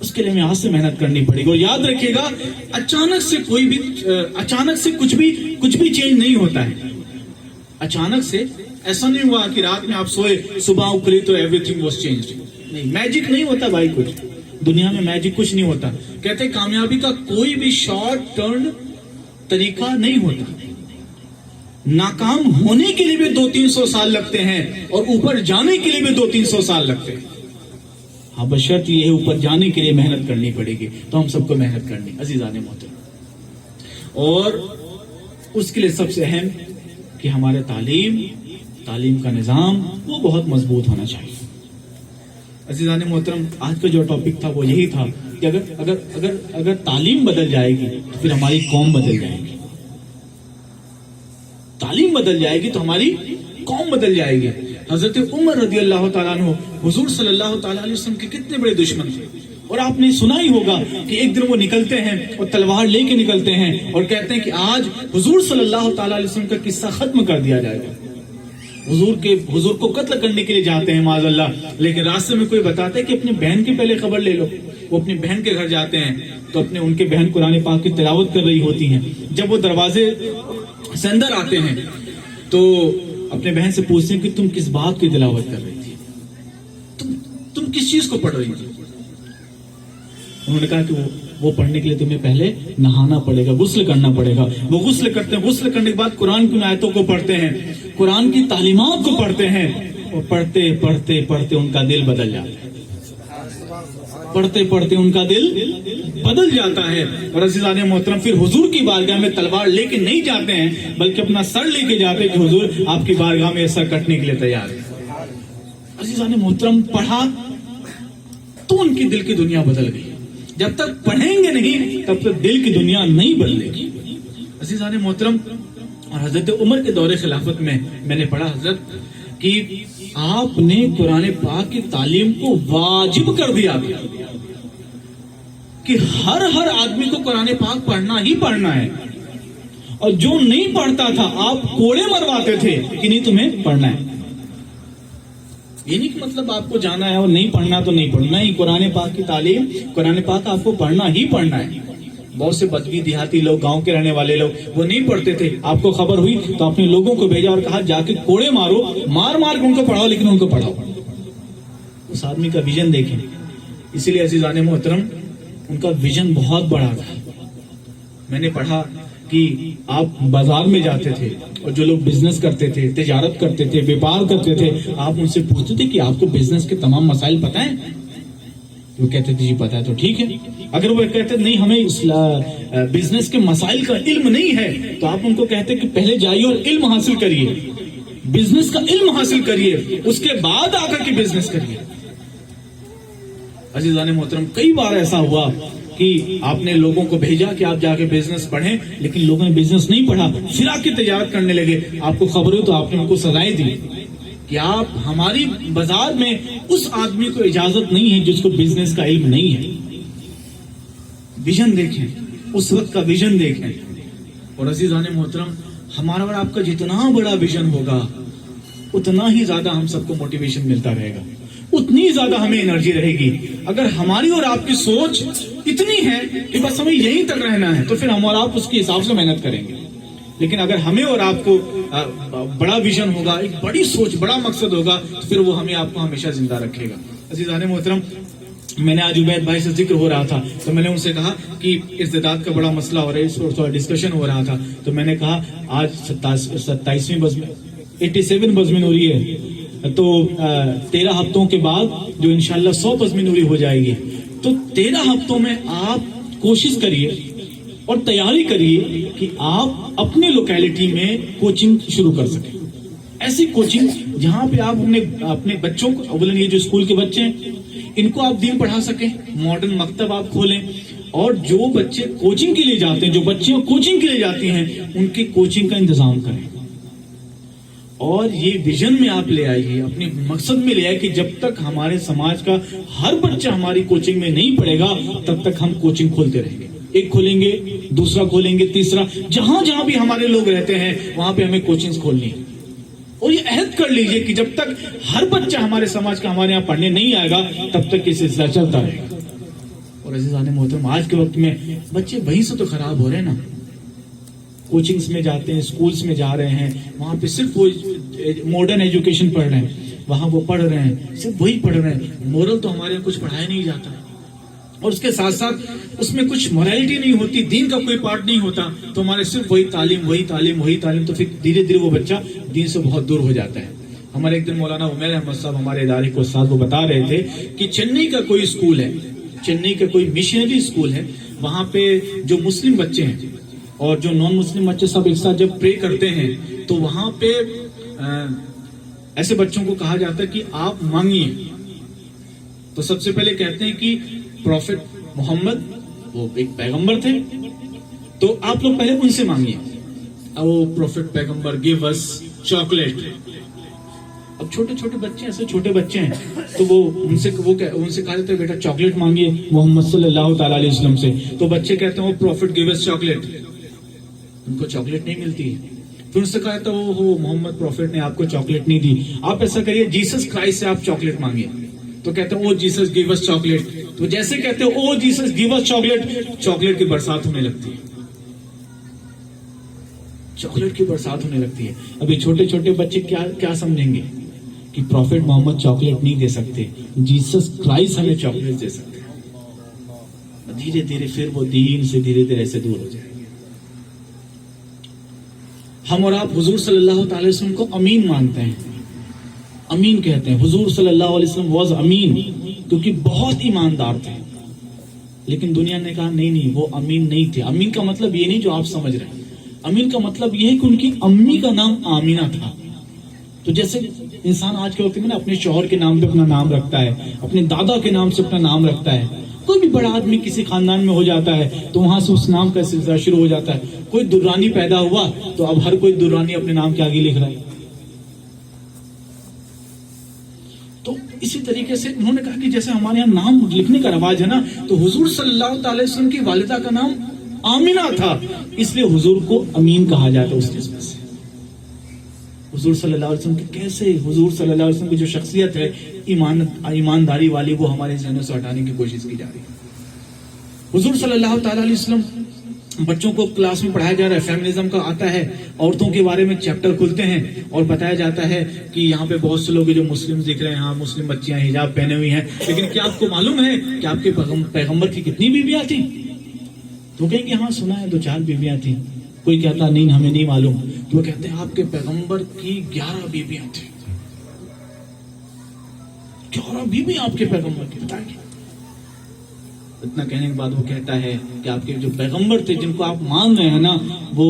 اس کے لیے ہمیں آج سے محنت کرنی پڑے گی. اور یاد رکھیے گا اچانک سے کوئی بھی, اچانک سے کچھ بھی چینج نہیں ہوتا ہے. اچانک سے ایسا نہیں ہوا کہ رات میں آپ سوئے صبح اکھلی تو ایوری تھنگ واز چینجڈ. نہیں, میجک نہیں ہوتا بھائی, کچھ دنیا میں میجک کچھ نہیں ہوتا. کہتے ہیں کامیابی کا کوئی بھی شارٹ ٹرن طریقہ نہیں ہوتا. ناکام ہونے کے لیے بھی 200-300 سال لگتے ہیں اور اوپر جانے کے لیے بھی 200-300 سال لگتے ہیں. ہاں بشرط یہ ہے اوپر جانے کے لیے محنت کرنی پڑے گی. تو ہم سب کو محنت کرنی عزیزان محترم, اور اس کے لیے سب سے اہم کہ ہمارے تعلیم کا نظام وہ بہت مضبوط ہونا چاہیے. عزیزان محترم آج کا جو ٹاپک تھا وہ یہی تھا کہ اگر تعلیم بدل جائے گی تو پھر ہماری قوم بدل جائے گی. تعلیم بدل جائے گی تو ہماری قوم بدل جائے گی. حضرت عمر رضی اللہ تعالیٰ عنہ حضور صلی اللہ تعالیٰ علیہ وسلم کے کتنے بڑے دشمن تھے, اور آپ نے سنا ہی ہوگا کہ ایک دن وہ نکلتے ہیں اور تلوار لے کے نکلتے ہیں اور کہتے ہیں کہ آج حضور صلی اللہ تعالیٰ علیہ وسلم کا قصہ ختم کر دیا جائے گا. حضور کو قتل کرنے کے لیے جاتے ہیں معاذ اللہ, لیکن راستے میں کوئی بتاتا ہے کہ اپنی بہن کی پہلے خبر لے لو. وہ اپنی بہن کے گھر جاتے ہیں تو ان کے بہن قرآن پاک کی تلاوت کر رہی ہوتی ہیں. جب وہ دروازے سے اندر آتے ہیں تو اپنے بہن سے پوچھتے ہیں کہ تم کس بات کی تلاوت کر رہی تھی, تم کس چیز کو پڑھ رہی تھی. انہوں نے کہا کہ وہ پڑھنے کے لیے تمہیں پہلے نہانا پڑے گا, غسل کرنا پڑے گا. وہ غسل کرتے ہیں, غسل کرنے کے بعد قرآن کی آیتوں کو پڑھتے ہیں, قرآن کی تعلیمات کو پڑھتے ہیں, اور پڑھتے پڑھتے پڑھتے ان کا دل بدل جاتا ہے. پڑھتے پڑھتے ان کا دل بدل جاتا ہے. اور عزیزان محترم پھر حضور کی بارگاہ میں تلوار لے کے نہیں جاتے ہیں بلکہ اپنا سر لے کے جاتے ہیں کہ حضور آپ کی بارگاہ میں سر کٹنے کے لیے تیار ہے. عزیزان محترم پڑھا تو ان کی دل کی دنیا بدل گئی. جب تک پڑھیں گے نہیں تب تک دل کی دنیا نہیں بدلے گی. عزیزان محترم اور حضرت عمر کے دور خلافت میں نے پڑھا حضرت کہ آپ نے قرآن پاک کی تعلیم کو واجب کر دیا کہ ہر آدمی کو قرآن پاک پڑھنا ہی پڑھنا ہے, اور جو نہیں پڑھتا تھا آپ کوڑے مرواتے تھے کہ نہیں تمہیں پڑھنا ہے. یہ نہیں کہ مطلب آپ کو جانا ہے اور نہیں پڑھنا تو نہیں پڑھنا ہی. قرآن پاک کی تعلیم, قرآن پاک آپ کو پڑھنا ہی پڑھنا ہے. بہت سے بدوی دیہاتی لوگ, گاؤں کے رہنے والے لوگ وہ نہیں پڑھتے تھے. آپ کو خبر ہوئی تو آپ نے لوگوں کو بھیجا اور کہا جا کے کوڑے مارو, مار کے ان کو پڑھاؤ, لیکن ان کو پڑھاؤ. اس آدمی کا ویژن دیکھیں. اسی لیے عزیزان محترم ان کا ویژن بہت بڑا تھا. میں نے پڑھا کہ آپ بازار میں جاتے تھے اور جو لوگ بزنس کرتے تھے, تجارت کرتے تھے, بیپار کرتے تھے, آپ ان سے پوچھتے تھے کہ آپ کو بزنس کے تمام مسائل پتہ ہیں؟ وہ کہتے تھے جی پتہ ہے. تو ٹھیک ہے. اگر وہ کہتے نہیں ہمیں بزنس کے مسائل کا علم نہیں ہے تو آپ ان کو کہتے کہ پہلے جائیے اور علم حاصل کریے, بزنس کا علم حاصل کریے, اس کے بعد آ کر کے بزنس کریے. عزیزان محترم کئی بار ایسا ہوا کہ آپ نے لوگوں کو بھیجا کہ آپ جا کے بزنس پڑھیں, لیکن لوگوں نے بزنس نہیں پڑھا, پھر آ کے تجارت کرنے لگے. آپ کو خبر ہو تو آپ نے ان کو سزائیں دی کہ آپ ہماری بازار میں اس آدمی کو اجازت نہیں ہے جس کو بزنس کا علم نہیں ہے. ویژن دیکھیں, اس وقت کا ویژن دیکھیں. اور عزیزان محترم ہمارا اور آپ کا جتنا بڑا ویژن ہوگا اتنا ہی زیادہ ہم سب کو موٹیویشن ملتا رہے گا, اتنی زیادہ ہمیں انرجی رہے گی. اگر ہماری اور آپ کی سوچ اتنی ہے کہ بس ہمیں یہیں تک رہنا ہے تو پھر ہم اور آپ اس کے حساب سے محنت کریں گے. لیکن اگر ہمیں اور آپ کو بڑا ویژن ہوگا, ایک بڑی سوچ, بڑا مقصد ہوگا, تو پھر وہ ہمیں آپ کو ہمیشہ زندہ رکھے گا. عزیزان محترم, میں نے آج عبید بھائی سے ذکر ہو رہا تھا تو میں نے ان سے کہا کہ ارتداد کا بڑا مسئلہ ہو رہا ہے, اس پر تھوڑا ڈسکشن ہو رہا تھا. تو میں نے کہا آج 27ویں بزم 87 بزم نوری ہے, تو 13 ہفتوں کے بعد جو انشاءاللہ 100 بزم نوری ہو جائے گی. تو 13 ہفتوں میں آپ کوشش کریے اور تیاری کریے کہ آپ اپنے لوکیلٹی میں کوچنگ شروع کر سکیں. ایسی کوچنگ جہاں پہ آپ اپنے بچوں کو, اولاً یہ جو اسکول کے بچے ہیں ان کو آپ دین پڑھا سکیں, ماڈرن مکتب آپ کھولیں, اور جو بچے کوچنگ کے لیے جاتے ہیں, جو بچیاں کوچنگ کے لیے جاتی ہیں, ان کی کوچنگ کا انتظام کریں. اور یہ ویژن میں آپ لے آئیے, اپنے مقصد میں لے آئے کہ جب تک ہمارے سماج کا ہر بچہ ہماری کوچنگ میں نہیں پڑھے گا تب تک ہم کوچنگ کھولتے رہیں گے. ایک کھولیں گے, دوسرا کھولیں گے, تیسرا, جہاں جہاں بھی ہمارے لوگ رہتے ہیں وہاں پہ ہمیں کوچنگ کھولنی ہے. اور یہ عہد کر لیجئے کہ جب تک ہر بچہ ہمارے سماج کا ہمارے یہاں پڑھنے نہیں آئے گا تب تک یہ سلسلہ چلتا رہے گا. اور عزیزان محترم, آج کے وقت میں بچے وہیں سے تو خراب ہو رہے ہیں نا. کوچنگز میں جاتے ہیں, اسکولز میں جا رہے ہیں, وہاں پہ صرف وہ ماڈرن ایجوکیشن پڑھ رہے ہیں, وہاں وہ پڑھ رہے ہیں, صرف وہی پڑھ رہے ہیں. مورل تو ہمارے یہاں کچھ پڑھایا نہیں جاتا, اور اس کے ساتھ ساتھ اس میں کچھ موریلٹی نہیں ہوتی, دین کا کوئی پارٹ نہیں ہوتا. تو ہمارے صرف وہی تعلیم, وہی تعلیم, وہی تعلیم, تو پھر دھیرے دھیرے وہ بچہ دین سے بہت دور ہو جاتا ہے. ہمارے ایک دن مولانا عمیر احمد صاحب ہمارے ادارے کو استاد وہ بتا رہے تھے کہ چنئی کا کوئی اسکول ہے, چنئی کا کوئی مشنری اسکول ہے, وہاں پہ جو مسلم بچے ہیں اور جو نان مسلم بچے سب ایک ساتھ جب پرے کرتے ہیں تو وہاں پہ ایسے بچوں کو کہا جاتا ہے کہ آپ مانگیے. تو سب سے پہلے کہتے ہیں کہ پروفٹ محمد وہ ایک پیغمبر تھے, تو آپ لوگ پہلے ان سے مانگیے. او پروفٹ پیغمبر گیو اس چاکلیٹ. اب چھوٹے چھوٹے بچے, ایسے چھوٹے بچے ہیں, تو وہ ان سے کہا جاتا ہے بیٹا چاکلیٹ مانگیے محمد صلی اللہ تعالیٰ علیہ وسلم سے. تو بچے کہتے ہیں وہ پروفٹ گیو اس چاکلیٹ, ان کو چاکلیٹ نہیں ملتی. پھر ان سے کہا جاتا ہے وہ محمد پروفٹ نے آپ کو چاکلیٹ نہیں دی, آپ ایسا کریے جیسس کرائسٹ سے آپ چاکلیٹ مانگیے. تو کہتے ہیں oh Jesus give us chocolate. تو جیسے کہتے ہیں oh Jesus give us chocolate, chocolate کی برسات ہونے لگتی ہے, چاکلیٹ کی برسات ہونے لگتی ہے. ابھی چھوٹے چھوٹے بچے کیا سمجھیں گے کہ پروفٹ محمد چاکلیٹ نہیں دے سکتے, جیسس کرائسٹ ہمیں چاکلیٹ دے سکتے. دھیرے دھیرے پھر وہ دین سے دھیرے دھیرے سے دور ہو جائے گے. ہم اور آپ حضور صلی اللہ تعالی وسلم کو امین مانتے ہیں, امین کہتے ہیں. حضور صلی اللہ علیہ وسلم واز امین, کیونکہ بہت ایماندار تھے. لیکن دنیا نے کہا نہیں وہ امین نہیں تھے. امین کا مطلب یہ نہیں جو آپ سمجھ رہے ہیں. امین کا مطلب یہ ہے کہ ان کی امی کا نام آمینہ تھا. تو جیسے انسان آج کے وقت میں نا اپنے شوہر کے نام پہ اپنا نام رکھتا ہے, اپنے دادا کے نام سے اپنا نام رکھتا ہے. کوئی بھی بڑا آدمی کسی خاندان میں ہو جاتا ہے تو وہاں سے اس نام کا سلسلہ شروع ہو جاتا ہے. کوئی درانی پیدا ہوا تو اب ہر کوئی درانی اپنے نام کے آگے لکھ رہا ہے. تو اسی طریقے سے انہوں نے کہا کہ جیسے ہمارے یہاں نام لکھنے کا رواج ہے نا, تو حضور صلی اللہ تعالی وسلم کی والدہ کا نام آمینہ تھا, اس لیے حضور کو امین کہا جاتا ہے. اس نسبت سے حضور صلی اللہ علیہ وسلم کی کیسے, حضور صلی اللہ علیہ وسلم کی جو شخصیت ہے ایمانداری والی, وہ ہمارے ذہنوں سے ہٹانے کی کوشش کی جا رہی ہے. حضور صلی اللہ تعالی علیہ وسلم بچوں کو کلاس میں پڑھایا جا رہا ہے, فیمنزم کا آتا ہے, عورتوں کے بارے میں چیپٹر کھلتے ہیں اور بتایا جاتا ہے کہ یہاں پہ بہت سے لوگ جو مسلم دکھ رہے ہیں, ہاں مسلم بچیاں حجاب پہنے ہوئی ہیں, لیکن کیا آپ کو معلوم ہے کہ آپ کے پیغمبر کی کتنی بیویاں تھیں؟ تو کہیں گے ہاں سنا ہے 2-4 بیویاں تھیں. کوئی کہتا نہیں ہمیں نہیں معلوم. تو وہ کہتے ہیں آپ کے پیغمبر کی 11 بیویاں تھیں. 11 بیویاں آپ کے پیغمبر کی, بتائیں. اتنا کہنے کے بعد وہ کہتا ہے کہ آپ کے جو پیغمبر تھے جن کو آپ مان رہے ہیں نا, وہ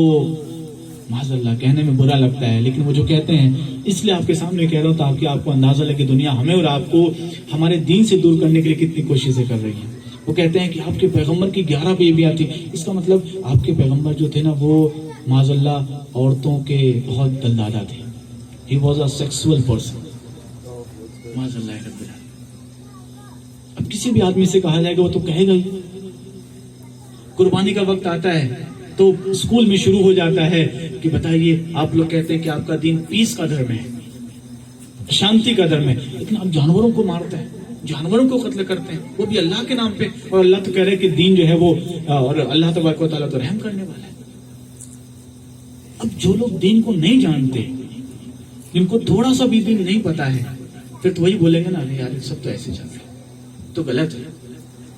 معاذ اللہ کہنے میں برا لگتا ہے, لیکن وہ جو کہتے ہیں اس لیے آپ کے سامنے کہہ رہا ہوں تاکہ آپ کو اندازہ لگے دنیا ہمیں اور آپ کو ہمارے دین سے دور کرنے کے لیے کتنی کوششیں کر رہی ہیں. وہ کہتے ہیں کہ آپ کے پیغمبر کی 11 بیویاں تھیں. اس کا مطلب آپ کے پیغمبر جو تھے نا وہ معاذ اللہ عورتوں کے بہت دلدادہ تھے. He was a sexual person. معاذ اللہ رب العالمین. اب کسی بھی آدمی سے کہا جائے گا وہ تو کہے گا ہی. قربانی کا وقت آتا ہے تو اسکول میں شروع ہو جاتا ہے کہ بتائیے آپ لوگ کہتے ہیں کہ آپ کا دین پیس کا دھرم ہے. شانتی کا در میں، لیکن اب جانوروں کو مارتے ہیں، جانوروں کو قتل کرتے ہیں، وہ بھی اللہ کے نام پہ، اور اللہ تو کہہ رہے کہ دین جو ہے وہ، اور اللہ تبارک و تعالیٰ تو رحم کرنے والا ہے۔ اب جو لوگ دین کو نہیں جانتے، جن کو تھوڑا سا بھی دین نہیں پتا ہے، پھر تو وہی بولیں گے نا یار سب تو ایسے چل رہا ہے، تو غلط ہے،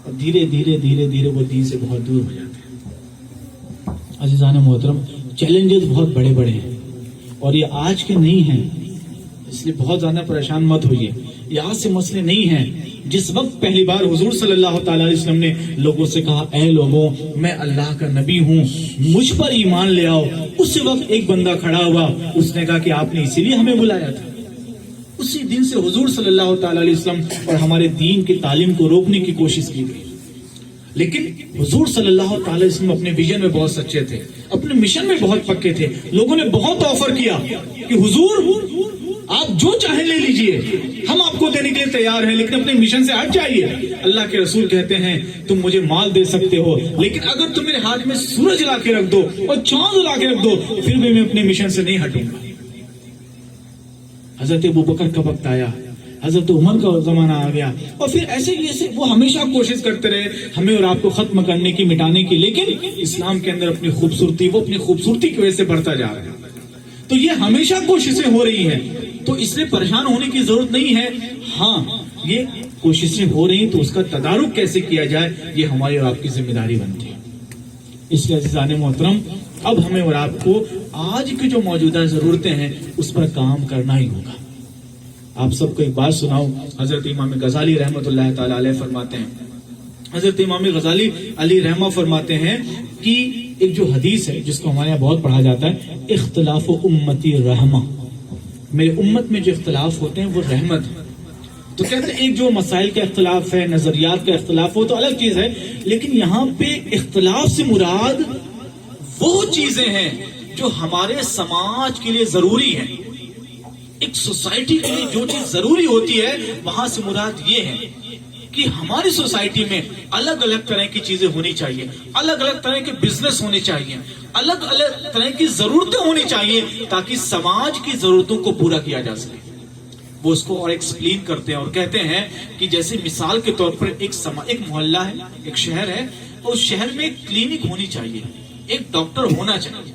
اور دھیرے دھیرے دھیرے دھیرے وہ دین سے بہت دور ہو جاتے ہیں۔ عزیزان محترم، چیلنجز بہت بڑے بڑے ہیں، اور یہ آج کے نہیں ہیں، اس لیے بہت زیادہ پریشان مت ہوئیے، یہ آج سے مسئلے نہیں ہیں۔ جس وقت پہلی بار حضور صلی اللہ تعالی علیہ وسلم نے لوگوں سے کہا اے لوگوں میں اللہ کا نبی ہوں، مجھ پر ایمان لے آؤ، اس وقت ایک بندہ کھڑا ہوا، اس نے کہا کہ آپ نے اسی لیے ہمیں بلایا تھا۔ اسی دن سے حضور صلی اللہ تعالی علیہ وسلم اور ہمارے دین کی تعلیم کو روکنے کی کوشش کی گئی، لیکن حضور صلی اللہ تعالی علیہ وسلم اپنے ویژن میں بہت سچے تھے، اپنے مشن میں بہت پکے تھے۔ لوگوں نے بہت آفر کیا کہ حضور آپ جو چاہیں لے لیجئے، ہم آپ کو دینے کے لیے تیار ہیں، لیکن اپنے مشن سے ہٹ جائیے۔ اللہ کے رسول کہتے ہیں تم مجھے مال دے سکتے ہو، لیکن اگر تم میرے ہاتھ میں سورج لا کے رکھ دو اور چاند لا کے رکھ دو، پھر بھی میں اپنے مشن سے نہیں ہٹوں گا۔ حضرت ابوبکر کا وقت آیا، حضرت عمر کا زمانہ آ گیا، اور پھر ایسے وہ ہمیشہ کوشش کرتے رہے ہمیں اور آپ کو ختم کرنے کی، مٹانے کی، لیکن اسلام کے اندر اپنی خوبصورتی، وہ اپنی خوبصورتی کی وجہ سے بڑھتا جا رہا ہے۔ تو یہ ہمیشہ کوششیں ہو رہی ہیں، تو اس لیے پریشان ہونے کی ضرورت نہیں ہے۔ ہاں یہ کوششیں ہو رہی ہیں تو اس کا تدارک کیسے کیا جائے، یہ ہماری اور آپ کی ذمہ داری بنتی ہے۔ اس لیے عزیزان محترم، اب ہمیں اور آپ کو آج کی جو موجودہ ضرورتیں ہیں اس پر کام کرنا ہی ہوگا۔ آپ سب کو ایک بات سناؤ، حضرت امام غزالی رحمۃ اللہ تعالی علیہ فرماتے ہیں، حضرت امام غزالی علی رحمہ فرماتے ہیں کہ ایک جو حدیث ہے جس کو ہمارے یہاں بہت پڑھا جاتا ہے، اختلاف امتی رحمہ، میرے امت میں جو اختلاف ہوتے ہیں وہ رحمت ہے۔ تو کہتے ہیں ایک جو مسائل کا اختلاف ہے، نظریات کا اختلاف ہو تو الگ چیز ہے، لیکن یہاں پہ اختلاف سے مراد وہ چیزیں ہیں جو ہمارے سماج کے لیے ضروری ہیں۔ ایک سوسائٹی کے لیے جو چیز ضروری ہوتی ہے وہاں سے مراد یہ ہے کہ ہماری سوسائٹی میں الگ الگ طرح کی چیزیں ہونی چاہیے، الگ الگ طرح کے بزنس ہونے چاہیے، الگ الگ طرح کی ضرورتیں ہونی چاہیے، تاکہ سماج کی ضرورتوں کو پورا کیا جا سکے۔ وہ اس کو اور ایکسپلین کرتے ہیں اور کہتے ہیں کہ جیسے مثال کے طور پر ایک محلہ ہے، ایک شہر ہے، اور اس شہر میں ایک کلینک ہونی چاہیے، ایک ڈاکٹر ہونا چاہیے،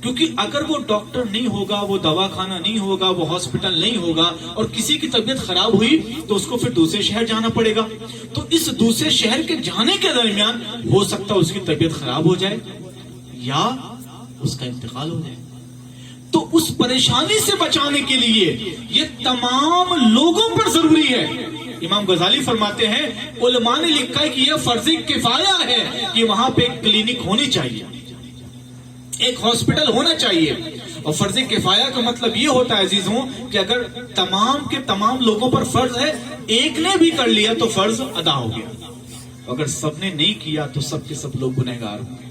کیونکہ اگر وہ ڈاکٹر نہیں ہوگا، وہ دواخانہ نہیں ہوگا، وہ ہاسپٹل نہیں ہوگا، اور کسی کی طبیعت خراب ہوئی تو اس کو پھر دوسرے شہر جانا پڑے گا، تو اس دوسرے شہر کے جانے کے درمیان ہو سکتا ہے اس کی طبیعت خراب ہو جائے یا اس کا انتقال ہو جائے۔ تو اس پریشانی سے بچانے کے لیے یہ تمام لوگوں پر ضروری ہے۔ امام غزالی فرماتے ہیں علماء نے لکھا ہے کہ یہ فرض کفایہ ہے کہ وہاں پہ ایک کلینک ہونی چاہیے، ایک ہاسپٹل ہونا چاہیے، اور فرض کفایہ کا مطلب یہ ہوتا ہے عزیزوں کہ اگر تمام کے تمام لوگوں پر فرض ہے، ایک نے بھی کر لیا تو فرض ادا ہو گیا، اگر سب نے نہیں کیا تو سب کے سب لوگ گنہگار ہوں گے۔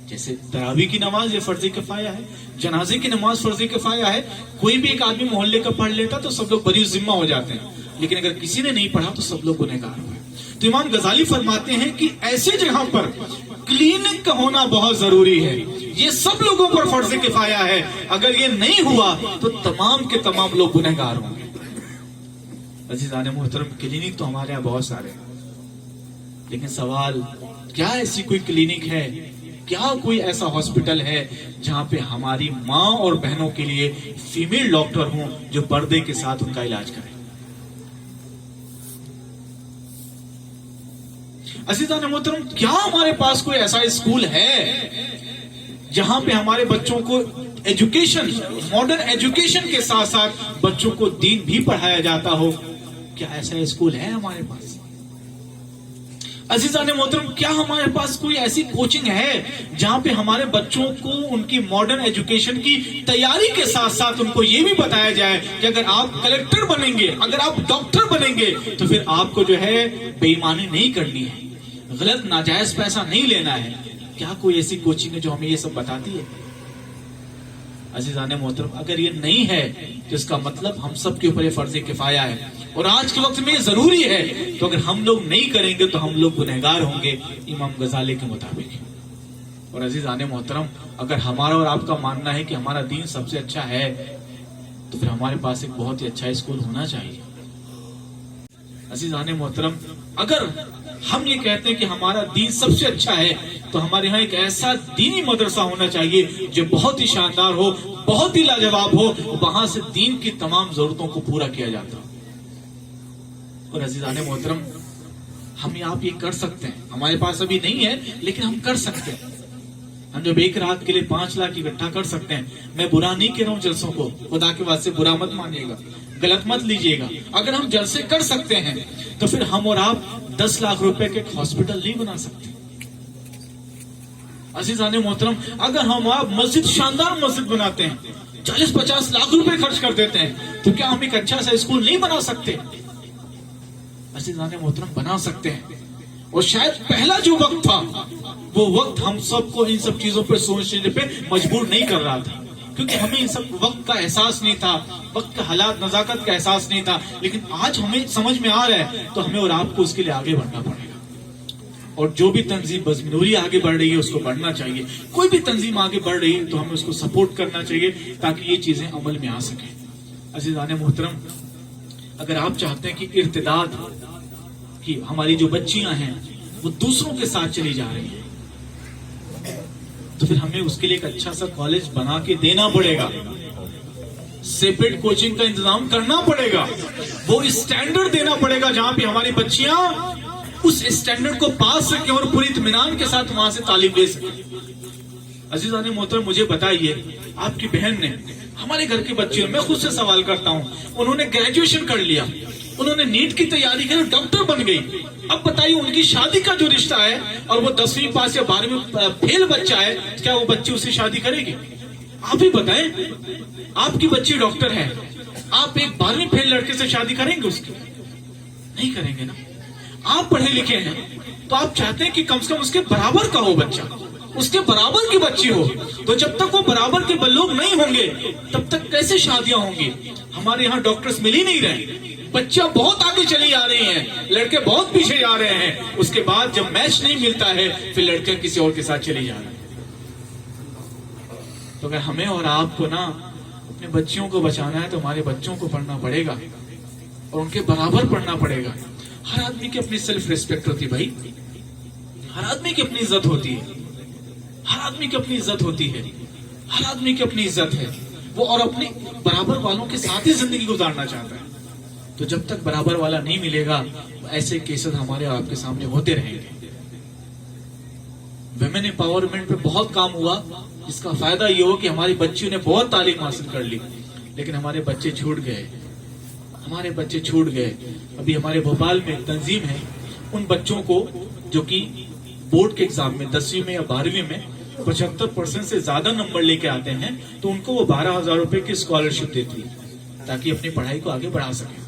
جیسے تراویح کی نماز یہ فرض کفایہ ہے، جنازے کی نماز فرض کفایہ ہے، کوئی بھی ایک آدمی محلے کا پڑھ لیتا تو سب لوگ بری ذمہ ہو جاتے ہیں، لیکن اگر کسی نے نہیں پڑھا تو سب لوگ گنہگار ہوئے۔ تو امام غزالی فرماتے ہیں کہ ایسے جگہ پر کلینک کا ہونا بہت ضروری ہے، یہ سب لوگوں پر فرض کفایہ ہے، اگر یہ نہیں ہوا تو تمام کے تمام لوگ گنہگار ہوں گے۔ عزیزان محترم، کلینک تو ہمارے یہاں بہت سارے ہیں، لیکن سوال کیا ایسی کوئی کلینک ہے، کیا کوئی ایسا ہاسپٹل ہے جہاں پہ ہماری ماں اور بہنوں کے لیے فیمیل ڈاکٹر ہوں جو پردے کے ساتھ ان کا علاج کریں؟ عزیزان محترم، کیا ہمارے پاس کوئی ایسا اسکول ہے جہاں پہ ہمارے بچوں کو ایجوکیشن، ماڈرن ایجوکیشن کے ساتھ ساتھ بچوں کو دین بھی پڑھایا جاتا ہو؟ کیا ایسا اسکول ہے ہمارے پاس؟ عزیزان محترم، کیا ہمارے پاس کوئی ایسی کوچنگ ہے جہاں پہ ہمارے بچوں کو ان کی ماڈرن ایجوکیشن کی تیاری کے ساتھ ساتھ ان کو یہ بھی بتایا جائے کہ اگر آپ کلیکٹر بنیں گے، اگر آپ ڈاکٹر بنیں گے تو پھر آپ کو جو ہے بے ایمانی نہیں کرنی ہے، غلط ناجائز پیسہ نہیں لینا ہے؟ کیا کوئی ایسی کوچنگ ہے جو ہمیں یہ سب بتاتی ہے؟ عزیزان محترم، اگر یہ نہیں ہے تو اس کا مطلب ہم سب کے اوپر یہ فرض کفایہ ہے، اور آج کے وقت میں یہ ضروری ہے، تو اگر ہم لوگ نہیں کریں گے تو ہم لوگ گنہگار ہوں گے امام غزالی کے مطابق۔ اور عزیزان محترم، اگر ہمارا اور آپ کا ماننا ہے کہ ہمارا دین سب سے اچھا ہے، تو پھر ہمارے پاس ایک بہت ہی اچھا اسکول ہونا چاہیے. عزیزان محترم، اگر ہم یہ کہتے ہیں کہ ہمارا دین سب سے اچھا ہے تو ہمارے ہاں ایک ایسا دینی مدرسہ ہونا چاہیے جو بہت ہی شاندار ہو، بہت ہی لاجواب ہو، وہاں سے دین کی تمام ضرورتوں کو پورا کیا جاتا. اور عزیزان محترم، ہم آپ یہ کر سکتے ہیں. ہمارے پاس ابھی نہیں ہے لیکن ہم کر سکتے ہیں. ہم جب ایک رات کے لیے 5 لاکھ اکٹھا کر سکتے ہیں. میں برا نہیں کہہ رہا ہوں جلسوں کو، خدا کے واسطے برا مت مانیے گا، غلط مت لیجیے گا. اگر ہم جلسے کر سکتے ہیں تو پھر ہم اور آپ 10 لاکھ روپے کے ایک ہاسپٹل نہیں بنا سکتے. عزیزان محترم، اگر ہم آپ مسجد، شاندار مسجد بناتے ہیں، 40-50 لاکھ روپے خرچ کر دیتے ہیں، تو کیا ہم ایک اچھا سا اسکول نہیں بنا سکتے؟ عزیزان محترم، بنا سکتے ہیں. اور شاید پہلا جو وقت تھا وہ وقت ہم سب کو ان سب چیزوں پر سوچنے پہ مجبور نہیں کر رہا تھا، کیونکہ ہمیں ان سب وقت کا احساس نہیں تھا، وقت کے حالات، نزاکت کا احساس نہیں تھا. لیکن آج ہمیں سمجھ میں آ رہا ہے تو ہمیں اور آپ کو اس کے لیے آگے بڑھنا پڑے گا. اور جو بھی تنظیم بزم نوری آگے بڑھ رہی ہے اس کو بڑھنا چاہیے. کوئی بھی تنظیم آگے بڑھ رہی ہے تو ہمیں اس کو سپورٹ کرنا چاہیے تاکہ یہ چیزیں عمل میں آ سکیں. عزیزان محترم، اگر آپ چاہتے ہیں کہ ارتداد کی ہماری جو بچیاں ہیں وہ دوسروں کے ساتھ چلی جا رہی ہیں، تو پھر ہمیں اس کے لیے ایک اچھا سا کالج بنا کے دینا پڑے گا. سیپریٹ کوچنگ کا انتظام کرنا پڑے گا. وہ اسٹینڈرڈ دینا پڑے گا جہاں پہ ہماری بچیاں اس اسٹینڈرڈ کو پاس سکیں اور پوری اطمینان کے ساتھ وہاں سے تعلیم لے سکیں. عزیزان محترم، مجھے بتائیے، آپ کی بہن نے، ہمارے گھر کے بچے، میں خود سے سوال کرتا ہوں، انہوں نے گریجویشن کر لیا، انہوں نے نیٹ کی تیاری کی، ڈاکٹر بن گئی. اب بتائیے ان کی شادی کا جو رشتہ ہے اور وہ 10ویں پاس یا 12ویں فیل بچہ ہے، کیا وہ بچی اسے شادی کرے گی؟ آپ ہی بتائیں. آپ کی بچی ڈاکٹر ہے، آپ ایک 12ویں فیل لڑکے سے شادی کریں گے؟ اس کی نہیں کریں گے نا. آپ پڑھے لکھے ہیں تو آپ چاہتے ہیں کہ کم سے کم اس کے برابر کا ہو بچہ، اس کے برابر کی بچی ہو. تو جب تک وہ برابر کے لوگ نہیں ہوں گے تب تک کیسے شادیاں ہوں گی؟ ہمارے یہاں ڈاکٹرز مل ہی نہیں رہے، بچیاں بہت آگے چلی جا رہی ہیں، لڑکے بہت پیچھے جا رہے ہیں. اس کے بعد جب میچ نہیں ملتا ہے پھر لڑکیاں کسی اور کے ساتھ چلی جا رہی ہیں. تو اگر ہمیں اور آپ کو نا اپنے بچیوں کو بچانا ہے تو ہمارے بچوں کو پڑھنا پڑے گا اور ان کے برابر پڑھنا پڑے گا. ہر آدمی کی اپنی سیلف ریسپیکٹ ہوتی ہے بھائی، ہر آدمی کی اپنی عزت ہوتی ہے، ہر آدمی کی اپنی عزت ہوتی ہے، ہر آدمی کی اپنی عزت ہے وہ، اور اپنے برابر والوں کے ساتھ ہی زندگی گزارنا چاہتا ہے. تو جب تک برابر والا نہیں ملے گا ایسے کیسز ہمارے آپ کے سامنے ہوتے رہیں گے. ویمن امپاورمنٹ پہ بہت کام ہوا، جس کا فائدہ یہ ہو کہ ہماری بچیوں نے بہت تعلیم حاصل کر لی، لیکن ہمارے بچے چھوٹ گئے، ہمارے بچے چھوٹ گئے. ابھی ہمارے بھوپال میں ایک تنظیم ہے، ان بچوں کو جو کہ بورڈ کے ایگزام میں 10ویں میں یا 12ویں میں 75% سے زیادہ نمبر لے کے آتے ہیں تو ان کو وہ 12,000 روپے کی اسکالرشپ دیتی ہے تاکہ اپنی پڑھائی کو آگے بڑھا سکیں.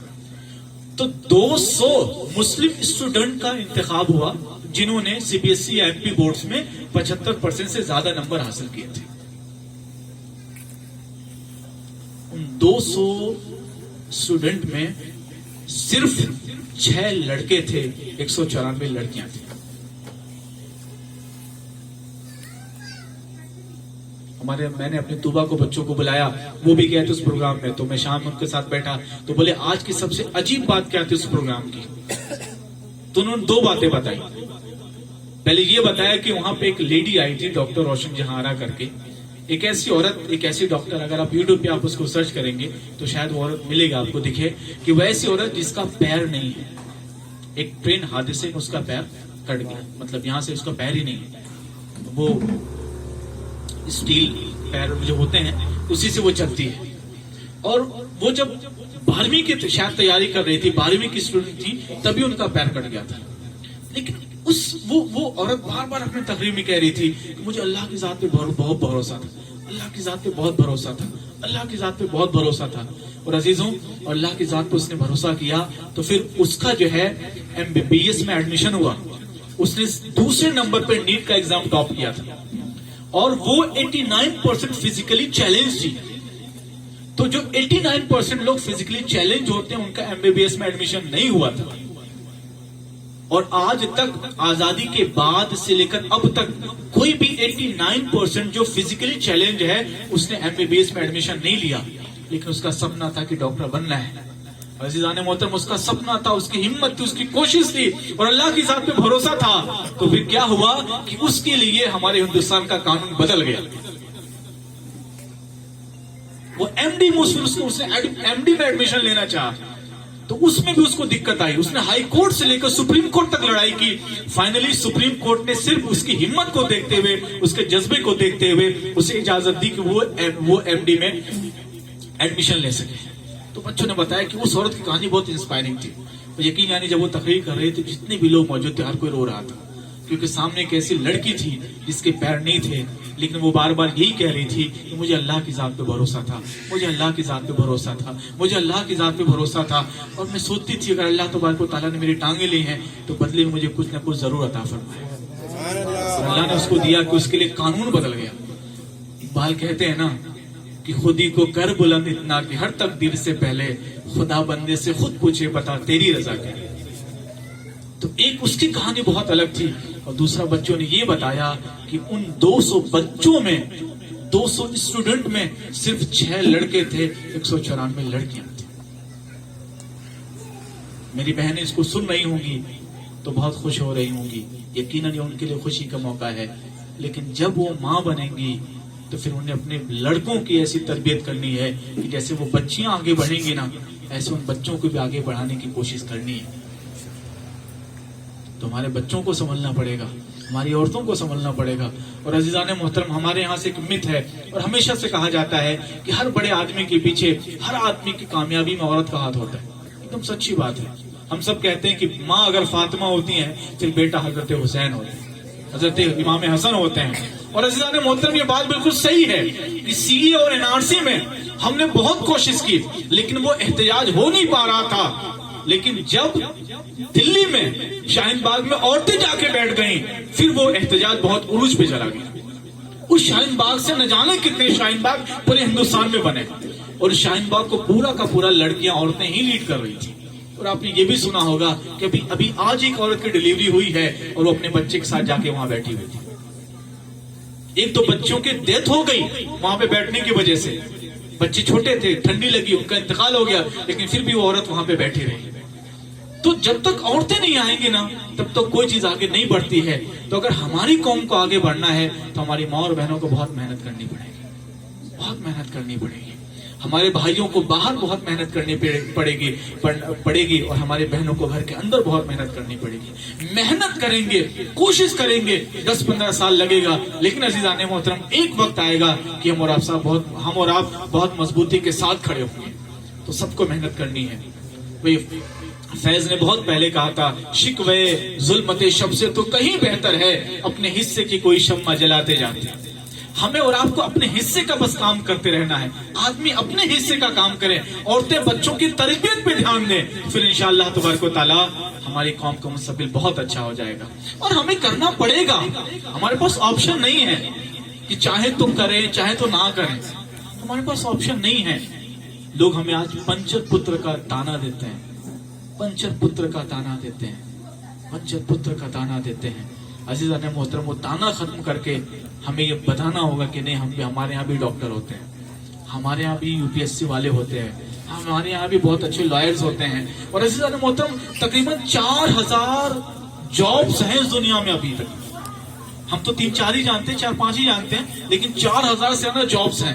تو 200 مسلم اسٹوڈنٹ کا انتخاب ہوا جنہوں نے CBSE یا MP بورڈز میں 75% سے زیادہ نمبر حاصل کیے تھے. ان 200 اسٹوڈنٹ میں صرف 6 لڑکے تھے، 194 لڑکیاں تھیں. میں نے اپنے طوبہ کو بچوں کو بلایا، وہ بھی گئے تھے اس پروگرام میں. تو میں شام ان کے ساتھ بیٹھا تو بولے آج کی سب سے عجیب بات کیا تھی اس پروگرام کی؟ تو انہوں نے 2 باتیں بتائی. پہلے یہ بتایا کہ وہاں پہ ایک لیڈی آئی تھی، ڈاکٹر روشن جہاں آرا کر کے، ایک ایسی عورت، ایک ایسی ڈاکٹر، اگر آپ یوٹیوب پہ آپ اس کو سرچ کریں گے تو شاید وہ عورت ملے گا آپ کو، دکھے کہ وہ ایسی عورت جس کا پیر نہیں ہے. ایک ٹرین حادثے میں اس کا پیر کٹ گیا، مطلب یہاں سے اس کا پیر ہی نہیں ہے، وہ اسٹیل پیر جو ہوتے ہیں اسی سے وہ چلتی ہے. اور وہ جب 12ویں کی شاید تیاری کر رہی تھی، 12ویں کی اسٹوڈنٹ تھی، تبھی ان کا پیر کٹ گیا تھا. لیکن وہ عورت بار بار اپنے تقریر میں کہہ رہی تھی کہ مجھے اللہ کی ذات پہ بہت بھروسہ تھا، اللہ کی ذات پہ بہت بھروسہ تھا، اللہ کی ذات پہ بہت بھروسہ تھا. اور عزیزوں، اللہ کی ذات پہ اس نے بھروسہ کیا تو پھر اس کا جو ہے MBBS میں ایڈمیشن ہوا. اس نے دوسرے نمبر پہ نیٹ کا ایگزام ٹاپ کیا تھا اور وہ 89% فزیکلی چیلنج تھی. تو جو 89% لوگ فزیکلی چیلنج ہوتے ہیں ان کا MBBS میں ایڈمیشن نہیں ہوا تھا. اور آج تک آزادی کے بعد سے لے کر اب تک کوئی بھی 89% جو فزیکلی چیلنج ہے اس نے MBBS میں ایڈمیشن نہیں لیا. لیکن اس کا سپنا تھا کہ ڈاکٹر بننا ہے. عزیزان محترم اس کا سپنا تھا, اس کی ہمت تھی, اس کی کوشش تھی اور اللہ کی ذات پہ بھروسہ تھا. تو پھر کیا ہوا کہ اس کے لیے ہمارے ہندوستان کا قانون بدل گیا. وہ ایم ڈی اس نے ایم ڈی میں ایڈمیشن لینا چاہا تو اس میں بھی اس کو دقت آئی. اس نے ہائی کورٹ سے لے کر سپریم کورٹ تک لڑائی کی. فائنلی سپریم کورٹ نے صرف اس کی ہمت کو دیکھتے ہوئے, اس کے جذبے کو دیکھتے ہوئے اسے اجازت دی کہ وہ ایم ڈی میں ایڈمیشن لے سکے. تو بچوں نے بتایا کہ اس عورت کی کہانی بہت انسپائرنگ تھی. یقین یعنی جب وہ تقریر کر رہے تھے جتنے بھی لوگ موجود تھے ہر کوئی رو رہا تھا, کیونکہ سامنے ایک ایسی لڑکی تھی جس کے پیر نہیں تھے, لیکن وہ بار بار یہی کہہ رہی تھی کہ مجھے اللہ کی ذات پہ بھروسہ تھا, مجھے اللہ کی ذات پہ بھروسہ تھا, مجھے اللہ کی ذات پہ بھروسہ تھا. اور میں سوچتی تھی اگر اللہ تبارک و تعالیٰ نے میری ٹانگیں لی ہیں تو بدلے میں مجھے کچھ نہ کچھ ضرور عطا فرمائے. اللہ نے اس کو دیا کہ اس کے لیے قانون بدل گیا. اقبال کہتے ہیں نا کہ خودی کو کر بلند اتنا کہ ہر تقدیر سے پہلے خدا بندے سے خود پوچھے بتا تیری رضا کیا. تو ایک اس کی کہانی بہت الگ تھی اور دوسرا بچوں نے یہ بتایا کہ ان 200 بچوں میں 200 اسٹوڈنٹ میں صرف 6 لڑکے تھے, 194 لڑکیاں تھیں. میری بہنیں اس کو سن رہی ہوں گی تو بہت خوش ہو رہی ہوں گی, یقیناً یہ ان کے لیے خوشی کا موقع ہے. لیکن جب وہ ماں بنیں گی تو پھر انہیں اپنے لڑکوں کی ایسی تربیت کرنی ہے کہ جیسے وہ بچیاں آگے بڑھیں گی نا ایسے ان بچوں کو بھی آگے بڑھانے کی کوشش کرنی ہے. تو ہمارے بچوں کو سنبھلنا پڑے گا, ہماری عورتوں کو سنبھلنا پڑے گا. اور عزیزان محترم ہمارے یہاں سے ایک مت ہے اور ہمیشہ سے کہا جاتا ہے کہ ہر بڑے آدمی کے پیچھے, ہر آدمی کی کامیابی میں عورت کا ہاتھ ہوتا ہے. ایک دم سچی بات ہے. ہم سب کہتے ہیں کہ ماں اگر فاطمہ ہوتی ہیں پھر بیٹا حضرت حسین ہوتے ہیں, حضرت امام حسن ہوتے ہیں. اور عزیزان محترم یہ بات بالکل صحیح ہے کہ سی اے اور این آر سی میں ہم نے بہت کوشش کی لیکن وہ احتجاج ہو نہیں پا رہا تھا. لیکن جب دلی میں شاہین باغ میں عورتیں جا کے بیٹھ گئیں پھر وہ احتجاج بہت عروج پہ چلا گیا. اس شاہین باغ سے نہ جانے کتنے شاہین باغ پورے ہندوستان میں بنے اور شاہین باغ کو پورا کا پورا لڑکیاں عورتیں ہی لیڈ کر رہی تھی. اور آپ نے یہ بھی سنا ہوگا کہ ابھی آج ایک عورت کی ڈیلیوری ہوئی ہے اور وہ اپنے بچے کے ساتھ جا کے وہاں بیٹھی ہوئی تھی. ایک تو بچوں کی ڈیتھ ہو گئی وہاں پہ بیٹھنے کی وجہ سے, بچے چھوٹے تھے, ٹھنڈی لگی, ان کا انتقال ہو گیا, لیکن پھر بھی وہ عورت وہاں پہ بیٹھی رہی. تو جب تک عورتیں نہیں آئیں گی نا تب تک کوئی چیز آگے نہیں بڑھتی ہے. تو اگر ہماری قوم کو آگے بڑھنا ہے تو ہماری ماں اور بہنوں کو بہت محنت کرنی پڑے گی, بہت محنت کرنی پڑے گی. ہمارے بھائیوں کو باہر بہت محنت کرنی پڑے گی اور ہمارے بہنوں کو گھر کے اندر بہت محنت کرنی پڑے گی. محنت کریں گے, کوشش کریں گے, 10-15 سال لگے گا, لیکن عزیزان محترم ایک وقت آئے گا کہ ہم اور آپ بہت مضبوطی کے ساتھ کھڑے ہوں گے. تو سب کو محنت کرنی ہے. فیض نے بہت پہلے کہا تھا شکوے ظلمت شب سے تو کہیں بہتر ہے اپنے حصے کی کوئی شمع جلاتے جاتے. ہمیں اور آپ کو اپنے حصے کا بس کام کرتے رہنا ہے. آدمی اپنے حصے کا کام کرے, عورتیں بچوں کی تربیت پہ دھیان دیں, پھر انشاءاللہ تبارک و تعالی ہماری قوم کا مستقبل بہت اچھا ہو جائے گا. اور ہمیں کرنا پڑے گا, ہمارے پاس آپشن نہیں ہے کہ چاہے تم کریں چاہے تو نہ کریں, ہمارے پاس آپشن نہیں ہے. لوگ ہمیں آج پنچر پتر کا تانا دیتے ہیں, پنچر پتر کا تانا دیتے ہیں, پنچر پتر کا تانا دیتے ہیں. عزیزان محترم وہ تانا ختم کر کے ہمیں یہ بتانا ہوگا کہ نہیں ہمارے یہاں بھی ڈاکٹر ہوتے ہیں, ہمارے یہاں بھی یو پی ایس سی والے ہوتے ہیں, ہمارے یہاں بھی بہت اچھے لائرز ہوتے ہیں. اور عزیزان محترم تقریباً 4000 جابس ہیں اس دنیا میں ابھی تک. ہم تو 3-4 ہی جانتے ہیں, 4-5 ہی جانتے ہیں, لیکن 4000 سے زیادہ جابس ہیں.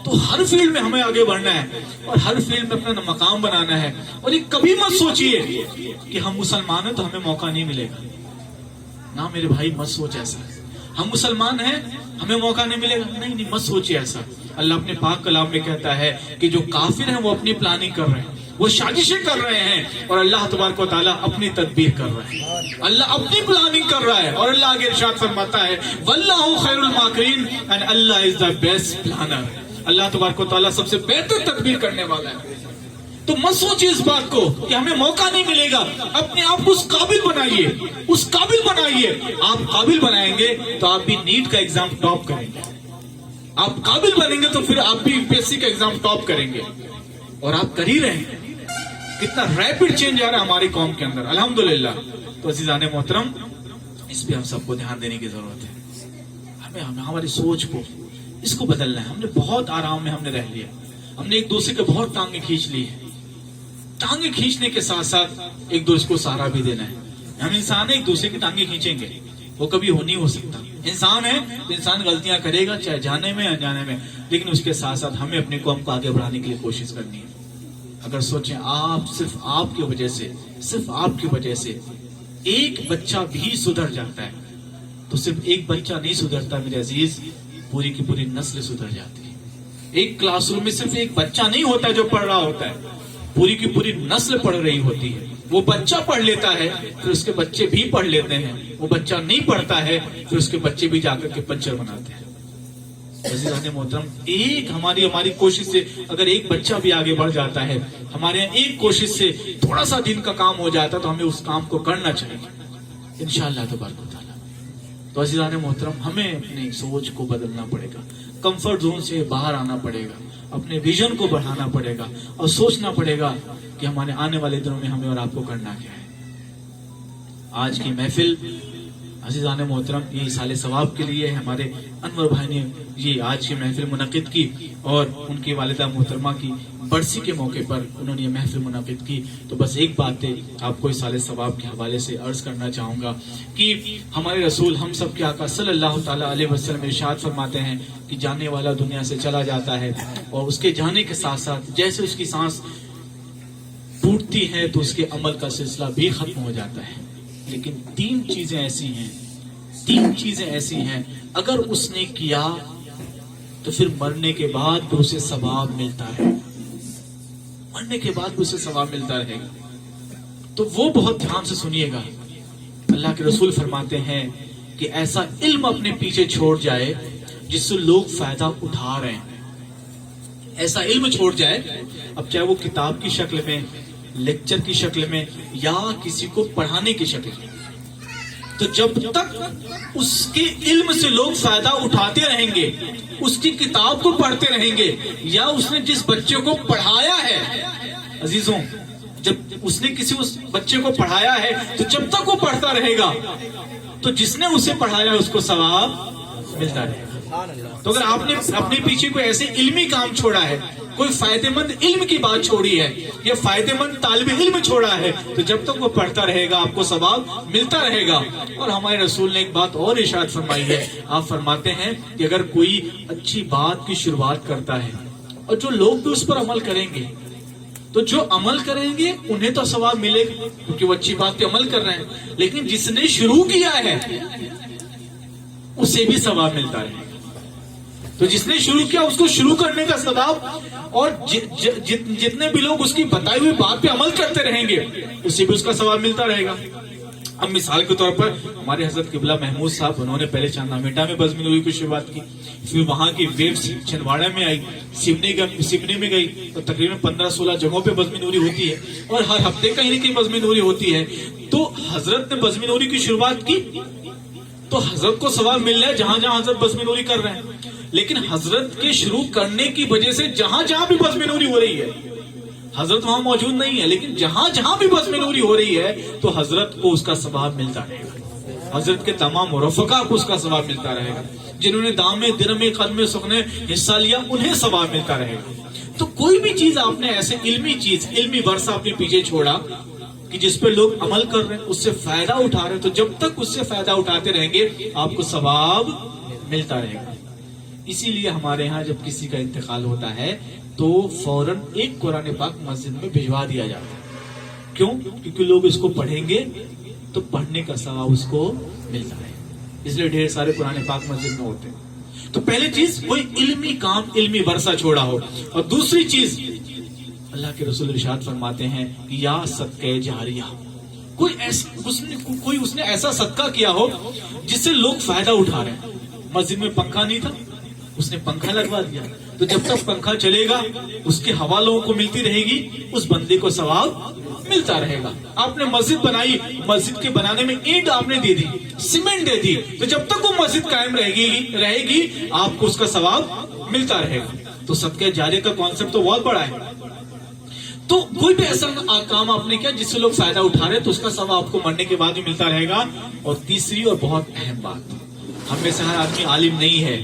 تو ہر فیلڈ میں ہمیں آگے بڑھنا ہے اور ہر فیلڈ میں اپنا مقام بنانا ہے. اور یہ کبھی مت سوچئے کہ ہم مسلمان ہیں تو ہمیں موقع نہیں ملے گا. نہ میرے بھائی مت سوچ ایسا, ہم مسلمان ہیں ہمیں موقع نہیں ملے گا, نہیں مت سوچئے ایسا. اللہ اپنے پاک کلام میں کہتا ہے کہ جو کافر ہیں وہ اپنی پلاننگ کر رہے ہیں, وہ سازشیں کر رہے ہیں, اور اللہ تبارک و تعالیٰ اپنی تدبیر کر رہا ہے, اللہ اپنی پلاننگ کر رہا ہے. اور اللہ آگے ارشاد فرماتا ہے واللہ خیر الماکرین, and Allah is the best planner. اللہ تبارک و تعالیٰ سب سے بہتر تدبیر کرنے والا ہے. تو مت سوچیے اس بات کو کہ ہمیں موقع نہیں ملے گا. اپنے آپ کو اس قابل بنائیے, اس قابل بنائیے. آپ قابل بنائیں گے تو آپ بھی نیٹ کا ایگزام ٹاپ کریں گے, آپ قابل بنیں گے تو پھر آپ بھی UPSC کا ایگزام ٹاپ کریں گے, اور آپ کر ہی رہے ہیں. کتنا ریپڈ چینج آ رہا ہے ہماری قوم کے اندر الحمدللہ. تو عزیزان محترم اس پہ ہم سب کو دھیان دینے کی ضرورت ہے. ہمیں ہماری سوچ کو اس کو بدلنا ہے. ہم نے بہت آرام میں ہم نے رہ لیا, ہم نے ایک دوسرے کے بہت ٹانگیں کھینچ لی ہے. ٹانگیں کھینچنے کے ساتھ ساتھ ایک دوسرے کو سہارا بھی دینا ہے. ہم انسان ہیں, ایک دوسرے کی ٹانگیں کھینچیں گے, وہ کبھی نہیں ہو سکتا. انسان ہے تو انسان غلطیاں کرے گا, چاہے جانے میں انجانے میں, لیکن اس کے ساتھ ساتھ ہمیں اپنے قوم کو آگے بڑھانے کے لیے کوشش کرنی ہے. اگر سوچیں آپ, صرف آپ کی وجہ سے, صرف آپ کی وجہ سے ایک بچہ بھی سدھر جاتا ہے تو صرف ایک بچہ نہیں سدھرتا میرے عزیز, پوری کی پوری نسل سدھر جاتی ہے. ایک کلاس روم میں صرف ایک بچہ نہیں ہوتا جو پڑھ رہا ہوتا ہے, پوری کی پوری نسل پڑھ رہی ہوتی ہے. وہ بچہ پڑھ لیتا ہے پھر اس کے بچے بھی پڑھ لیتے ہیں, وہ بچہ نہیں پڑھتا ہے پھر اس کے بچے بھی جا کر کے پنچر بناتے ہیں. عزیزان محترم, ایک ہماری کوشش سے اگر ایک بچہ بھی آگے بڑھ جاتا ہے, ہمارے یہاں ایک کوشش سے تھوڑا سا دن کا کام ہو جاتا ہے, تو ہمیں اس کام کو کرنا چاہیے انشاءاللہ تبارک و تعالی. تو عزیزان محترم, ہمیں اپنی سوچ کو بدلنا پڑے گا, کمفرٹ زون سے باہر آنا پڑے گا, اپنے ویژن کو بڑھانا پڑے گا اور سوچنا پڑے گا کہ ہمارے آنے والے دنوں میں ہمیں اور آپ کو کرنا کیا ہے. آج کی محفل عزیزان محترم یہ سال ثواب کے لیے ہمارے انور بھائی نے یہ آج کی محفل منعقد کی, اور ان کی والدہ محترمہ کی برسی کے موقع پر انہوں نے یہ محفل منعقد کی. تو بس ایک بات ہے آپ کو اس سال ثواب کے حوالے سے عرض کرنا چاہوں گا کہ ہمارے رسول ہم سب کے آقا صلی اللہ تعالی علیہ وسلم ارشاد فرماتے ہیں کہ جانے والا دنیا سے چلا جاتا ہے, اور اس کے جانے کے ساتھ ساتھ جیسے اس کی سانس ٹوٹتی ہے تو اس کے عمل کا سلسلہ بھی ختم ہو جاتا ہے. لیکن تین چیزیں ایسی ہیں اگر اس نے کیا تو پھر مرنے کے بعد بھی اسے ثواب ملتا ہے, مرنے کے بعد بھی اسے ثواب ملتا رہے گا. تو وہ بہت دھیان سے سنیے گا. اللہ کے رسول فرماتے ہیں کہ ایسا علم اپنے پیچھے چھوڑ جائے جس سے لوگ فائدہ اٹھا رہے ہیں, ایسا علم چھوڑ جائے, اب چاہے وہ کتاب کی شکل میں, لیکچر کی شکل میں, یا کسی کو پڑھانے کی شکل میں, تو جب تک اس کے علم سے لوگ فائدہ اٹھاتے رہیں گے, اس کی کتاب کو پڑھتے رہیں گے, یا اس نے جس بچے کو پڑھایا ہے, عزیزوں جب اس نے کسی اس بچے کو پڑھایا ہے تو جب تک وہ پڑھتا رہے گا تو جس نے اسے پڑھایا اس کو ثواب ملتا رہے گا. تو اگر آپ نے اپنے پیچھے کوئی ایسے علمی کام چھوڑا ہے, کوئی فائدہ مند علم کی بات چھوڑی ہے, یا فائدہ مند طالب علم چھوڑا ہے, تو جب تک وہ پڑھتا رہے گا آپ کو ثواب ملتا رہے گا. اور ہمارے رسول نے ایک بات اور ارشاد فرمائی ہے, آپ فرماتے ہیں کہ اگر کوئی اچھی بات کی شروعات کرتا ہے اور جو لوگ بھی اس پر عمل کریں گے, تو جو عمل کریں گے انہیں تو ثواب ملے گا کیونکہ وہ اچھی بات پہ عمل کر رہے ہیں, لیکن جس نے شروع کیا ہے اسے بھی ثواب ملتا رہے گا. تو جس نے شروع کیا اس کو شروع کرنے کا ثواب, اور جتنے بھی لوگ اس کی بتائی ہوئی بات پہ عمل کرتے رہیں گے اسے بھی اس کا ثواب ملتا رہے گا. اب مثال کے طور پر ہمارے حضرت قبلہ محمود صاحب, انہوں نے پہلے چاندامیٹا میں بزم نوری کی شروعات کی, پھر وہاں کی ویو چھندواڑہ میں آئی, سمنے میں گئی, تو تقریباً 15-16 جگہوں پہ بزم نوری ہوتی ہے, اور ہر ہفتے کہیں نہ کہیں بزم نوری ہوتی ہے. تو حضرت نے بزم نوری کی شروعات کی تو حضرت کو ثواب مل رہا ہے جہاں جہاں حضرت بزم نوری کر رہے ہیں, لیکن حضرت کے شروع کرنے کی وجہ سے جہاں جہاں بھی بزم نوری ہو رہی ہے, حضرت وہاں موجود نہیں ہے, لیکن جہاں جہاں بھی بزم نوری ہو رہی ہے تو حضرت کو اس کا ثواب ملتا رہے گا, حضرت کے تمام رفقا کو اس کا ثواب ملتا رہے گا, جنہوں نے دام درم قدم سخن حصہ لیا انہیں ثواب ملتا رہے گا. تو کوئی بھی چیز آپ نے ایسے علمی ورثہ اپنے پیچھے چھوڑا کہ جس پہ لوگ عمل کر رہے ہیں, اس سے فائدہ اٹھا رہے ہیں, تو جب تک اس سے فائدہ اٹھاتے رہیں گے آپ کو ثواب ملتا رہے گا. اسی لیے ہمارے ہاں جب کسی کا انتقال ہوتا ہے تو فوراً ایک قرآن پاک مسجد میں بھجوا دیا جاتا ہے. کیوں؟ کیونکہ لوگ اس کو پڑھیں گے تو پڑھنے کا ثواب اس کو ملتا ہے, اس لیے ڈھیر سارے قرآن پاک مسجد میں ہوتے ہیں. تو پہلی چیز کوئی علمی کام, علمی ورثہ چھوڑا ہو, اور دوسری چیز اللہ کے رسول ارشاد فرماتے ہیں کہ یا صدقہ جاریہ, کوئی اس نے ایسا صدقہ کیا ہو جس سے لوگ فائدہ اٹھا رہے ہیں. مسجد میں پنکھا نہیں تھا, اس نے پنکھا لگوا دیا, تو جب تک پنکھا چلے گا اس کے ہوا لوگوں کو ملتی رہے گی, اس بندے کو ثواب ملتا رہے گا. آپ نے مسجد بنائی, مسجد کے بنانے میں اینٹ آپ نے دے دی, سیمنٹ دے دی, تو جب تک وہ مسجد قائم رہے گی آپ کو اس کا ثواب ملتا رہے گا. تو صدقہ جاریہ کا کانسیپٹ تو بہت بڑا ہے. تو کوئی بھی ایسا کام آپ نے کیا جس سے لوگ فائدہ اٹھا رہے تو اس کا ثواب آپ کو مرنے کے بعد بھی ملتا رہے گا. اور تیسری اور بہت اہم بات, ہم میں سے ہر آدمی عالم نہیں ہے,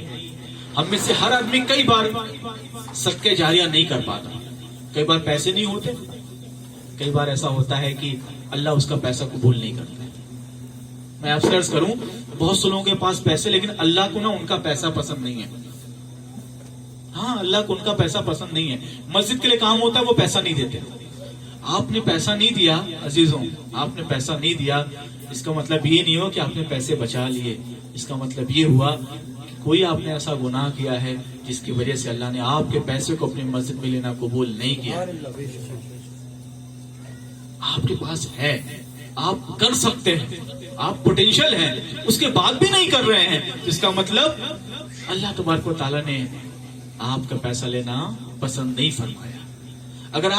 ہم میں سے ہر آدمی کئی بار صدقہ جاریہ نہیں کر پاتا. کئی بار پیسے نہیں ہوتے, کئی بار ایسا ہوتا ہے کہ اللہ اس کا پیسہ قبول نہیں کرتا. میں آپ سے عرض کروں, بہت سے لوگوں کے پاس پیسے, لیکن اللہ کو نا ان کا پیسہ پسند نہیں ہے. ہاں, اللہ کو ان کا پیسہ پسند نہیں ہے. مسجد کے لیے کام ہوتا ہے, وہ پیسہ نہیں دیتے. آپ نے پیسہ نہیں دیا عزیزوں, آپ نے پیسہ نہیں دیا, اس کا مطلب یہ نہیں ہو کہ آپ نے پیسے بچا لیے. اس کا مطلب یہ ہوا کہ کوئی آپ نے ایسا گناہ کیا ہے جس کی وجہ سے اللہ نے آپ کے پیسے کو اپنی مسجد میں لینا قبول نہیں کیا. آپ کے پاس ہے, آپ کر سکتے ہیں, آپ پوٹینشیل ہیں, اس کے بعد بھی نہیں کر رہے ہیں, اس کا مطلب اللہ تبارک و تعالیٰ نے آپ کا پیسہ لینا پسند نہیں فرمایا. اگر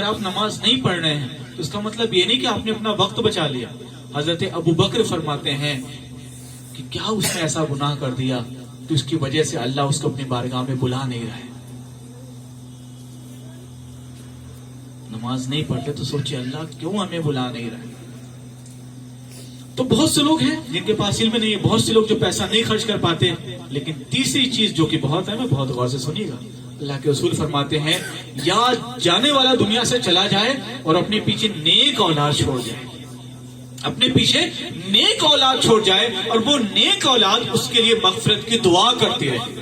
آپ نماز نہیں پڑھ رہے ہیں تو اس کا مطلب یہ نہیں کہ آپ نے اپنا وقت بچا لیا. حضرت ابو بکر فرماتے ہیں کہ کیا اس نے ایسا گناہ کر دیا کہ اس کی وجہ سے اللہ اس کو اپنی بارگاہ میں بلا نہیں رہا ہے. نماز نہیں پڑھتے تو سوچے اللہ کیوں ہمیں بلا نہیں رہا ہے. تو بہت سے لوگ ہیں جن کے پاس علم نہیں ہے, بہت سے لوگ جو پیسہ نہیں خرچ کر پاتے. لیکن تیسری چیز جو کہ بہت ہے, میں بہت غور سے سنیے گا, اللہ کے رسول فرماتے ہیں یا جانے والا دنیا سے چلا جائے اور اپنے پیچھے نیک اولاد چھوڑ جائے. اپنے پیچھے نیک اولاد چھوڑ جائے اور وہ نیک اولاد اس کے لیے مغفرت کی دعا کرتی رہے,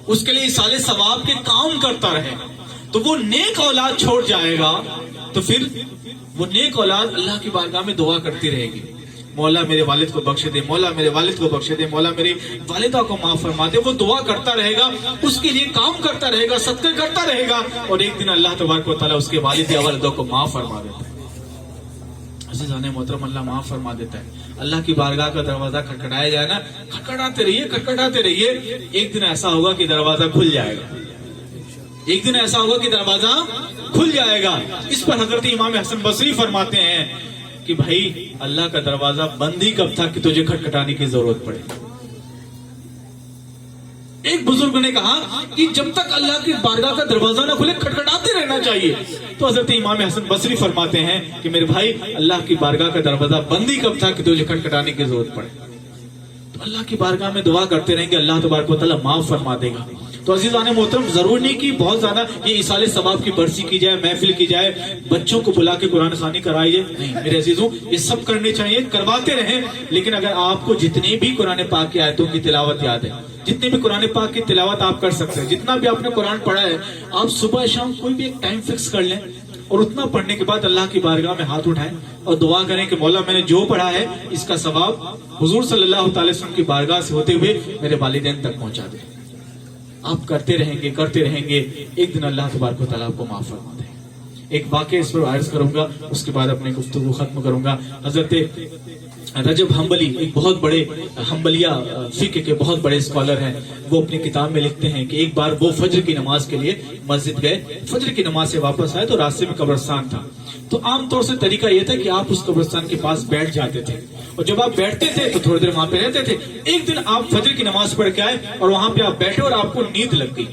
اس کے لیے ایصال ثواب کے کام کرتا رہے. تو وہ نیک اولاد چھوڑ جائے گا تو پھر وہ نیک اولاد اللہ کی بارگاہ میں دعا کرتی رہے گی, مولا میرے والد کو بخش دے, مولا میرے والد کو بخش دے, مولا میری والدہ کو معاف فرما دے. وہ دعا کرتا رہے گا, اس کے لیے کام کرتا رہے گا, صدقے کرتا رہے گا, اور ایک دن اللہ تبارک و تعالیٰ اس کے والد یا والدہ کو معاف فرما دیتا ہے. عزیزان محترم, اللہ معاف فرما دیتا ہے. اللہ کی بارگاہ کا دروازہ کھٹکھٹایا جائے نا, کھٹکھٹاتے رہیے. ایک دن ایسا ہوگا کہ دروازہ کھل جائے گا, ایک دن ایسا ہوگا کہ دروازہ کھل جائے گا. اس پر حضرت امام حسن بصری فرماتے ہیں کہ بھائی اللہ کا دروازہ بند ہی کب تھا کہ تجھے کھٹکھٹانے کی ضرورت پڑے. ایک بزرگ نے کہا کہ جب تک اللہ کی بارگاہ کا دروازہ نہ کھلے کھٹکھٹاتے رہنا چاہیے. تو حضرت امام حسن بصری فرماتے ہیں کہ میرے بھائی اللہ کی بارگاہ کا دروازہ بند ہی کب تھا کہ تجھے کھٹکھٹانے کی ضرورت پڑے. تو اللہ کی بارگاہ میں دعا کرتے رہیں گے, اللہ تبارک و تعالیٰ معاف فرما دے گا. تو عزیزان محترم, ضرور نہیں کہ بہت زیادہ یہ ایصال ثواب کی برسی کی جائے, محفل کی جائے, بچوں کو بلا کے قرآن خوانی کرائیے, نہیں میرے عزیزوں, یہ سب کرنے چاہیے, کرواتے رہیں. لیکن اگر آپ کو جتنی بھی قرآن پاک کی آیتوں کی تلاوت یاد ہے, جتنے بھی قرآن پاک کی تلاوت آپ کر سکتے ہیں, جتنا بھی آپ نے قرآن پڑھا ہے, آپ صبح شام کوئی بھی ایک ٹائم فکس کر لیں اور اتنا پڑھنے کے بعد اللہ کی بارگاہ میں ہاتھ اٹھائیں اور دعا کریں کہ مولا میں نے جو پڑھا ہے اس کا ثواب حضور صلی اللہ تعالی وسلم کی بارگاہ سے ہوتے ہوئے میرے والدین تک پہنچا دیں. آپ کرتے رہیں گے, ایک دن اللہ تبارک و تعالیٰ آپ کو معاف فرما دے. ایک واقعہ اس پر عرض کروں گا, اس کے بعد اپنے گفتگو ختم کروں گا. حضرت رجب حنبلی ایک بہت بڑے حنبلیہ فقہ کے بہت بڑے اسکالر ہیں. وہ اپنی کتاب میں لکھتے ہیں کہ ایک بار وہ فجر کی نماز کے لیے مسجد گئے, فجر کی نماز سے واپس آئے تو راستے میں قبرستان تھا. تو عام طور سے طریقہ یہ تھا کہ آپ اس قبرستان کے پاس بیٹھ جاتے تھے, اور جب آپ بیٹھتے تھے تو تھوڑی دیر وہاں پہ رہتے تھے. ایک دن آپ فجر کی نماز پڑھ کے آئے اور وہاں پہ آپ بیٹھے اور آپ کو نیند لگ گئی,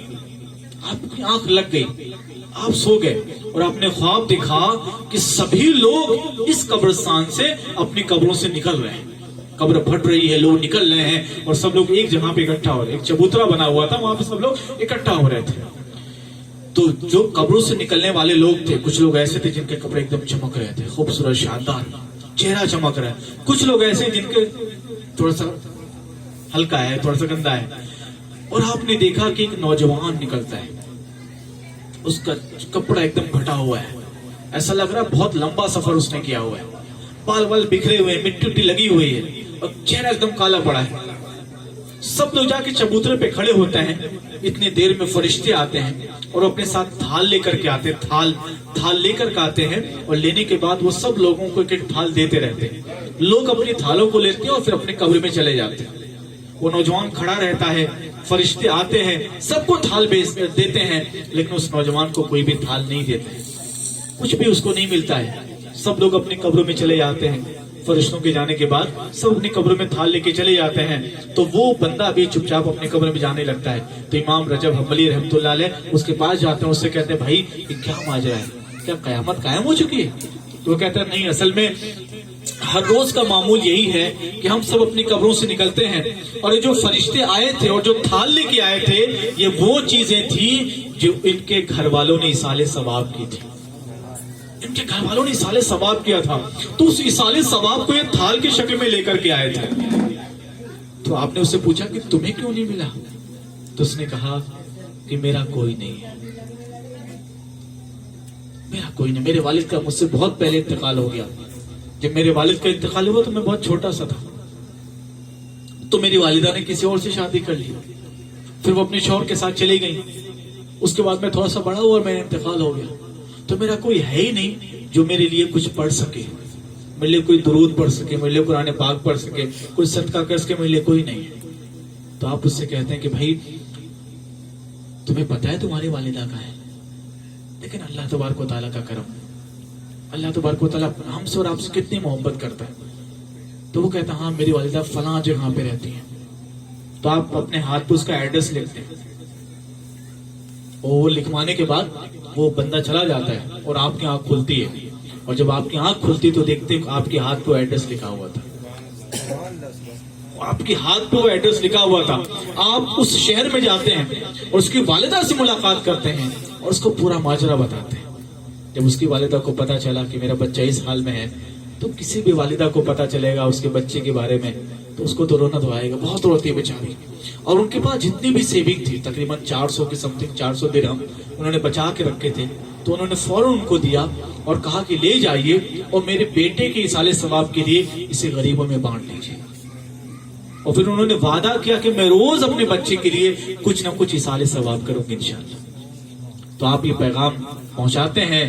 آپ کی آنکھ لگ گئی, آپ سو گئے اور آپ نے خواب دیکھا کہ سبھی لوگ اس قبرستان سے اپنی قبروں سے نکل رہے ہیں, قبر پھٹ رہی ہے, لوگ نکل رہے ہیں اور سب لوگ ایک جگہ پہ اکٹھا ہو رہے ہیں. ایک چبوترا بنا ہوا تھا, وہاں پہ سب لوگ اکٹھا ہو رہے تھے. تو جو قبروں سے نکلنے والے لوگ تھے, کچھ لوگ ایسے تھے جن کے کپڑے ایک دم چمک رہے تھے, خوبصورت شاندار, چہرہ چمک رہا ہے. کچھ لوگ ایسے جن کے تھوڑا سا ہلکا ہے, تھوڑا سا گندا ہے. اور آپ نے دیکھا کہ ایک نوجوان نکلتا ہے, اس کا کپڑا ایک دم پھٹا ہوا ہے, ایسا لگ رہا ہے بہت لمبا سفر اس نے کیا ہوا ہے, بال بال بکھرے ہوئے, مٹی لگی ہوئی ہے اور چہرہ ایک دم کالا پڑا ہے. سب لوگ جا کے چبوترے پہ کھڑے ہوتے ہیں. اتنی دیر میں فرشتے آتے ہیں اور اپنے ساتھ تھال لے کر کے آتے ہیں, تھال لے کر کے آتے ہیں, اور لینے کے بعد وہ سب لوگوں کو ایک ایک تھال دیتے رہتے ہیں. لوگ اپنی تھالوں کو لیتے ہیں اور پھر اپنے قبر میں چلے جاتے ہیں. وہ نوجوان کھڑا رہتا ہے, فرشتے آتے ہیں, سب کو تھال دیتے ہیں, لیکن اس نوجوان کو کوئی بھی تھال نہیں دیتے ہیں, کچھ بھی اس کو نہیں ملتا ہے. سب لوگ اپنی قبروں میں چلے جاتے ہیں. فرشتوں کے جانے کے بعد سب اپنی قبروں میں تھال لے کے چلے جاتے ہیں. تو وہ بندہ بھی چپ چاپ اپنی قبر میں جانے لگتا ہے. تو امام رجب حنبلی رحمۃ اللہ علیہ اس کے پاس جاتے ہیں, اس سے کہتے ہیں بھائی یہ کیا ماجرا ہے, کیا قیامت قائم ہو چکی ہے؟ تو وہ کہتا ہے نہیں, اصل میں ہر روز کا معمول یہی ہے کہ ہم سب اپنی قبروں سے نکلتے ہیں، اور یہ جو فرشتے آئے تھے اور جو تھال لے کے آئے تھے، یہ وہ چیزیں تھیں جو ان کے گھر والوں نے ایصال ثواب کی تھی. ان کے گھر والوں نے ایصال ثواب کیا تھا، تو اس ایصال ثواب کو یہ تھال کی شکل میں لے کر کے آئے تھے. تو آپ نے اس سے پوچھا کہ تمہیں کیوں نہیں ملا؟ تو اس نے کہا کہ میرا کوئی نہیں ہے، میرا کوئی نہیں. میرے والد کا مجھ سے بہت پہلے انتقال ہو گیا. جب میرے والد کا انتقال ہوا تو میں بہت چھوٹا سا تھا، تو میری والدہ نے کسی اور سے شادی کر لی، پھر وہ اپنے شوہر کے ساتھ چلی گئی. اس کے بعد میں تھوڑا سا بڑا ہوا اور میرا انتقال ہو گیا، تو میرا کوئی ہے ہی نہیں جو میرے لیے کچھ پڑھ سکے، میرے لیے کوئی درود پڑھ سکے، میرے لیے قرآن پاک پڑھ سکے، کوئی صدقہ کر سکے، میرے لیے کوئی نہیں ہے. تو آپ اس سے کہتے ہیں کہ بھائی تمہیں پتہ ہے تمہاری والدہ کا ہے، لیکن اللہ تبارک و تعالیٰ کا کرم، اللہ تبارک و تعالیٰ ہم سے اور آپ سے کتنی محبت کرتا ہے. تو وہ کہتا ہاں میری والدہ فلاں جگہ پہ رہتی ہیں. تو آپ اپنے ہاتھ پہ اس کا ایڈریس لکھتے ہیں، اور وہ لکھوانے کے بعد وہ بندہ چلا جاتا ہے اور آپ کی آنکھ کھلتی ہے، اور جب آپ کی آنکھ کھلتی تو دیکھتے ہیں آپ کے ہاتھ پہ ایڈریس لکھا ہوا تھا. آپ کے ہاتھ پہ وہ ایڈریس لکھا ہوا تھا. آپ اس شہر میں جاتے ہیں اور اس کی والدہ سے ملاقات کرتے ہیں اور اس کو پورا ماجرا بتاتے ہیں. جب اس کی والدہ کو پتا چلا کہ میرا بچہ اس حال میں ہے، تو کسی بھی والدہ کو پتا چلے گا اس کے بچے کے بارے میں تو اس کو تو رونا تو آئے گا. بہت روتی ہے بیچاری. اور ان کے پاس جتنی بھی سیونگ تھی، تقریباً 400 کے سم تھنگ 400 درہم انہوں نے بچا کے رکھے تھے، تو انہوں نے فوراً ان کو دیا اور کہا کہ لے جائیے اور میرے بیٹے کے ایصال ثواب کے لیے اسے غریبوں میں بانٹ لیجیے. اور پھر انہوں نے وعدہ کیا کہ میں روز اپنے بچے کے لیے کچھ نہ کچھ ایصال ثواب کروں گی انشاءاللہ. تو آپ یہ پیغام پہنچاتے ہیں،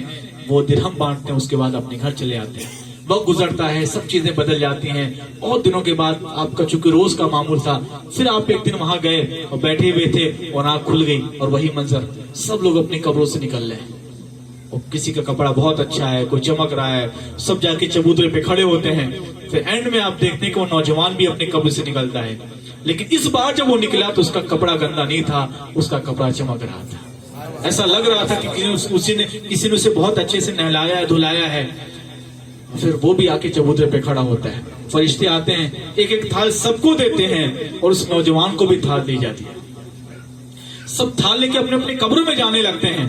وہ درہم بانٹتے ہیں، اس کے بعد اپنے گھر چلے آتے ہیں. وقت گزرتا ہے، سب چیزیں بدل جاتی ہیں. بہت دنوں کے بعد آپ کا چونکہ روز کا معمول تھا، پھر آپ ایک دن وہاں گئے اور بیٹھے ہوئے تھے اور آنکھ کھل گئی اور وہی منظر، سب لوگ اپنی قبروں سے نکل رہے ہیں. اور کسی کا کپڑا بہت اچھا ہے، کوئی چمک رہا ہے، سب جا کے چبوترے پہ کھڑے ہوتے ہیں. پھر اینڈ میں آپ دیکھتے ہیں کہ وہ نوجوان بھی اپنی قبر سے نکلتا ہے، لیکن اس بار جب وہ نکلا تو اس کا کپڑا گندا نہیں تھا، اس کا کپڑا چمک رہا تھا. ایسا لگ رہا تھا کہ کسی نے اسے بہت اچھے سے نہلایا ہے، دھلایا ہے. پھر وہ بھی آ کے چبوترے پہ کھڑا ہوتا ہے. فرشتے آتے ہیں، ایک ایک تھال سب کو دیتے ہیں اور اس نوجوان کو بھی تھال دی جاتی ہے. سب تھال لے کے اپنے اپنے قبروں میں جانے لگتے ہیں،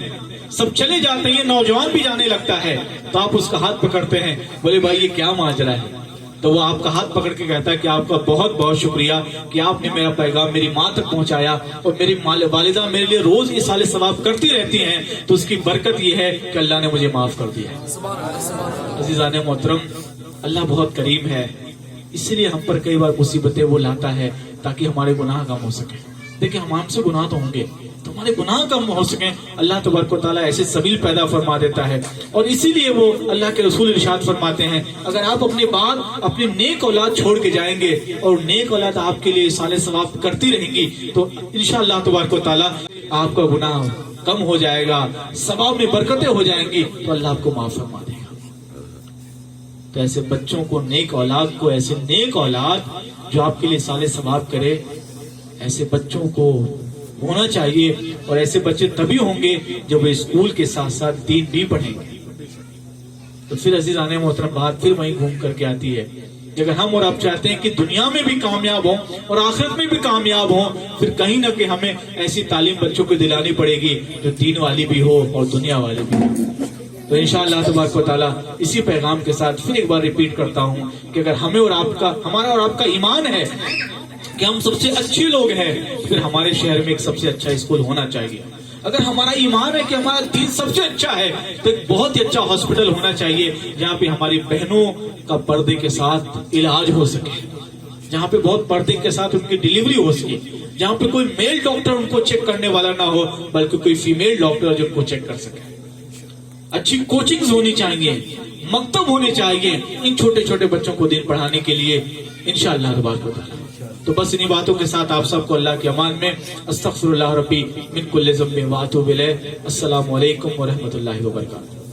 سب چلے جاتے ہیں، یہ نوجوان بھی جانے لگتا ہے. تو آپ اس کا ہاتھ پکڑتے ہیں، بولے بھائی یہ کیا ماجرا ہے؟ تو وہ آپ کا ہاتھ پکڑ کے کہتا ہے کہ آپ کا بہت بہت شکریہ کہ آپ نے میرا پیغام میری ماں تک پہنچایا، اور میری والدہ میرے لیے روز ایصال ثواب کرتی رہتی ہیں، تو اس کی برکت یہ ہے کہ اللہ نے مجھے معاف کر دیا ہے. عزیزان محترم، اللہ بہت کریم ہے، اس لیے ہم پر کئی بار مصیبتیں وہ لاتا ہے تاکہ ہمارے گناہ کم ہو سکے. دیکھیں ہم سے گناہ تو ہوں گے، تو ہمارے گناہ کم ہو سکیں، اللہ تبارک و تعالیٰ ایسے سبیل پیدا فرما دیتا ہے. اور اسی لیے وہ اللہ کے رسول ارشاد فرماتے ہیں، اگر آپ اپنے بعد اپنی نیک اولاد چھوڑ کے جائیں گے اور نیک اولاد آپ کے لیے ایصال ثواب کرتی رہیں گی، تو انشاءاللہ تبارک و تعالیٰ آپ کا گناہ کم ہو جائے گا، ثواب میں برکتیں ہو جائیں گی، تو اللہ آپ کو معاف فرما دے گا. تو ایسے بچوں کو، نیک اولاد کو، ایسے نیک اولاد جو آپ کے لیے ایصال ثواب کرے، ایسے بچوں کو ہونا چاہیے. اور ایسے بچے تبھی ہوں گے جب وہ اسکول کے ساتھ ساتھ دین بھی پڑھیں گے. تو پھر عزیزان محترم بات پھر وہیں گھوم کر کے آتی ہے کہ اگر ہم اور آپ چاہتے ہیں کہ دنیا میں بھی کامیاب ہوں اور آخرت میں بھی کامیاب ہوں، پھر کہیں نہ کہ ہمیں ایسی تعلیم بچوں کو دلانی پڑے گی جو دین والی بھی ہو اور دنیا والی بھی ہو. تو انشاءاللہ تبارک و تعالیٰ اسی پیغام کے ساتھ پھر ایک بار ریپیٹ کرتا ہوں کہ اگر ہمیں اور آپ کا، ہمارا اور آپ کا ایمان ہے کہ ہم سب سے اچھے لوگ ہیں، پھر ہمارے شہر میں ایک سب سے اچھا اسکول ہونا چاہیے. اگر ہمارا ایمان ہے کہ ہمارا دین سب سے اچھا ہے، تو ایک بہت ہی اچھا ہاسپٹل ہونا چاہیے جہاں پہ ہماری بہنوں کا پردے کے ساتھ علاج ہو سکے، جہاں پہ بہت پردے کے ساتھ ان کی ڈیلیوری ہو سکے، جہاں پہ کوئی میل ڈاکٹر ان کو چیک کرنے والا نہ ہو بلکہ کوئی فیمیل ڈاکٹر جو ان کو چیک کر سکے. اچھی کوچنگز ہونی چاہیے، مکتب ہونے چاہیے ان چھوٹے چھوٹے بچوں کو دین پڑھانے کے لیے انشاءاللہ تبارک و تعالیٰ. تو بس انہی باتوں کے ساتھ آپ سب کو اللہ کے امان میں استغفر اللہ ربی من کل ذنب واتوب الیہ. السلام علیکم ورحمۃ اللہ وبرکاتہ.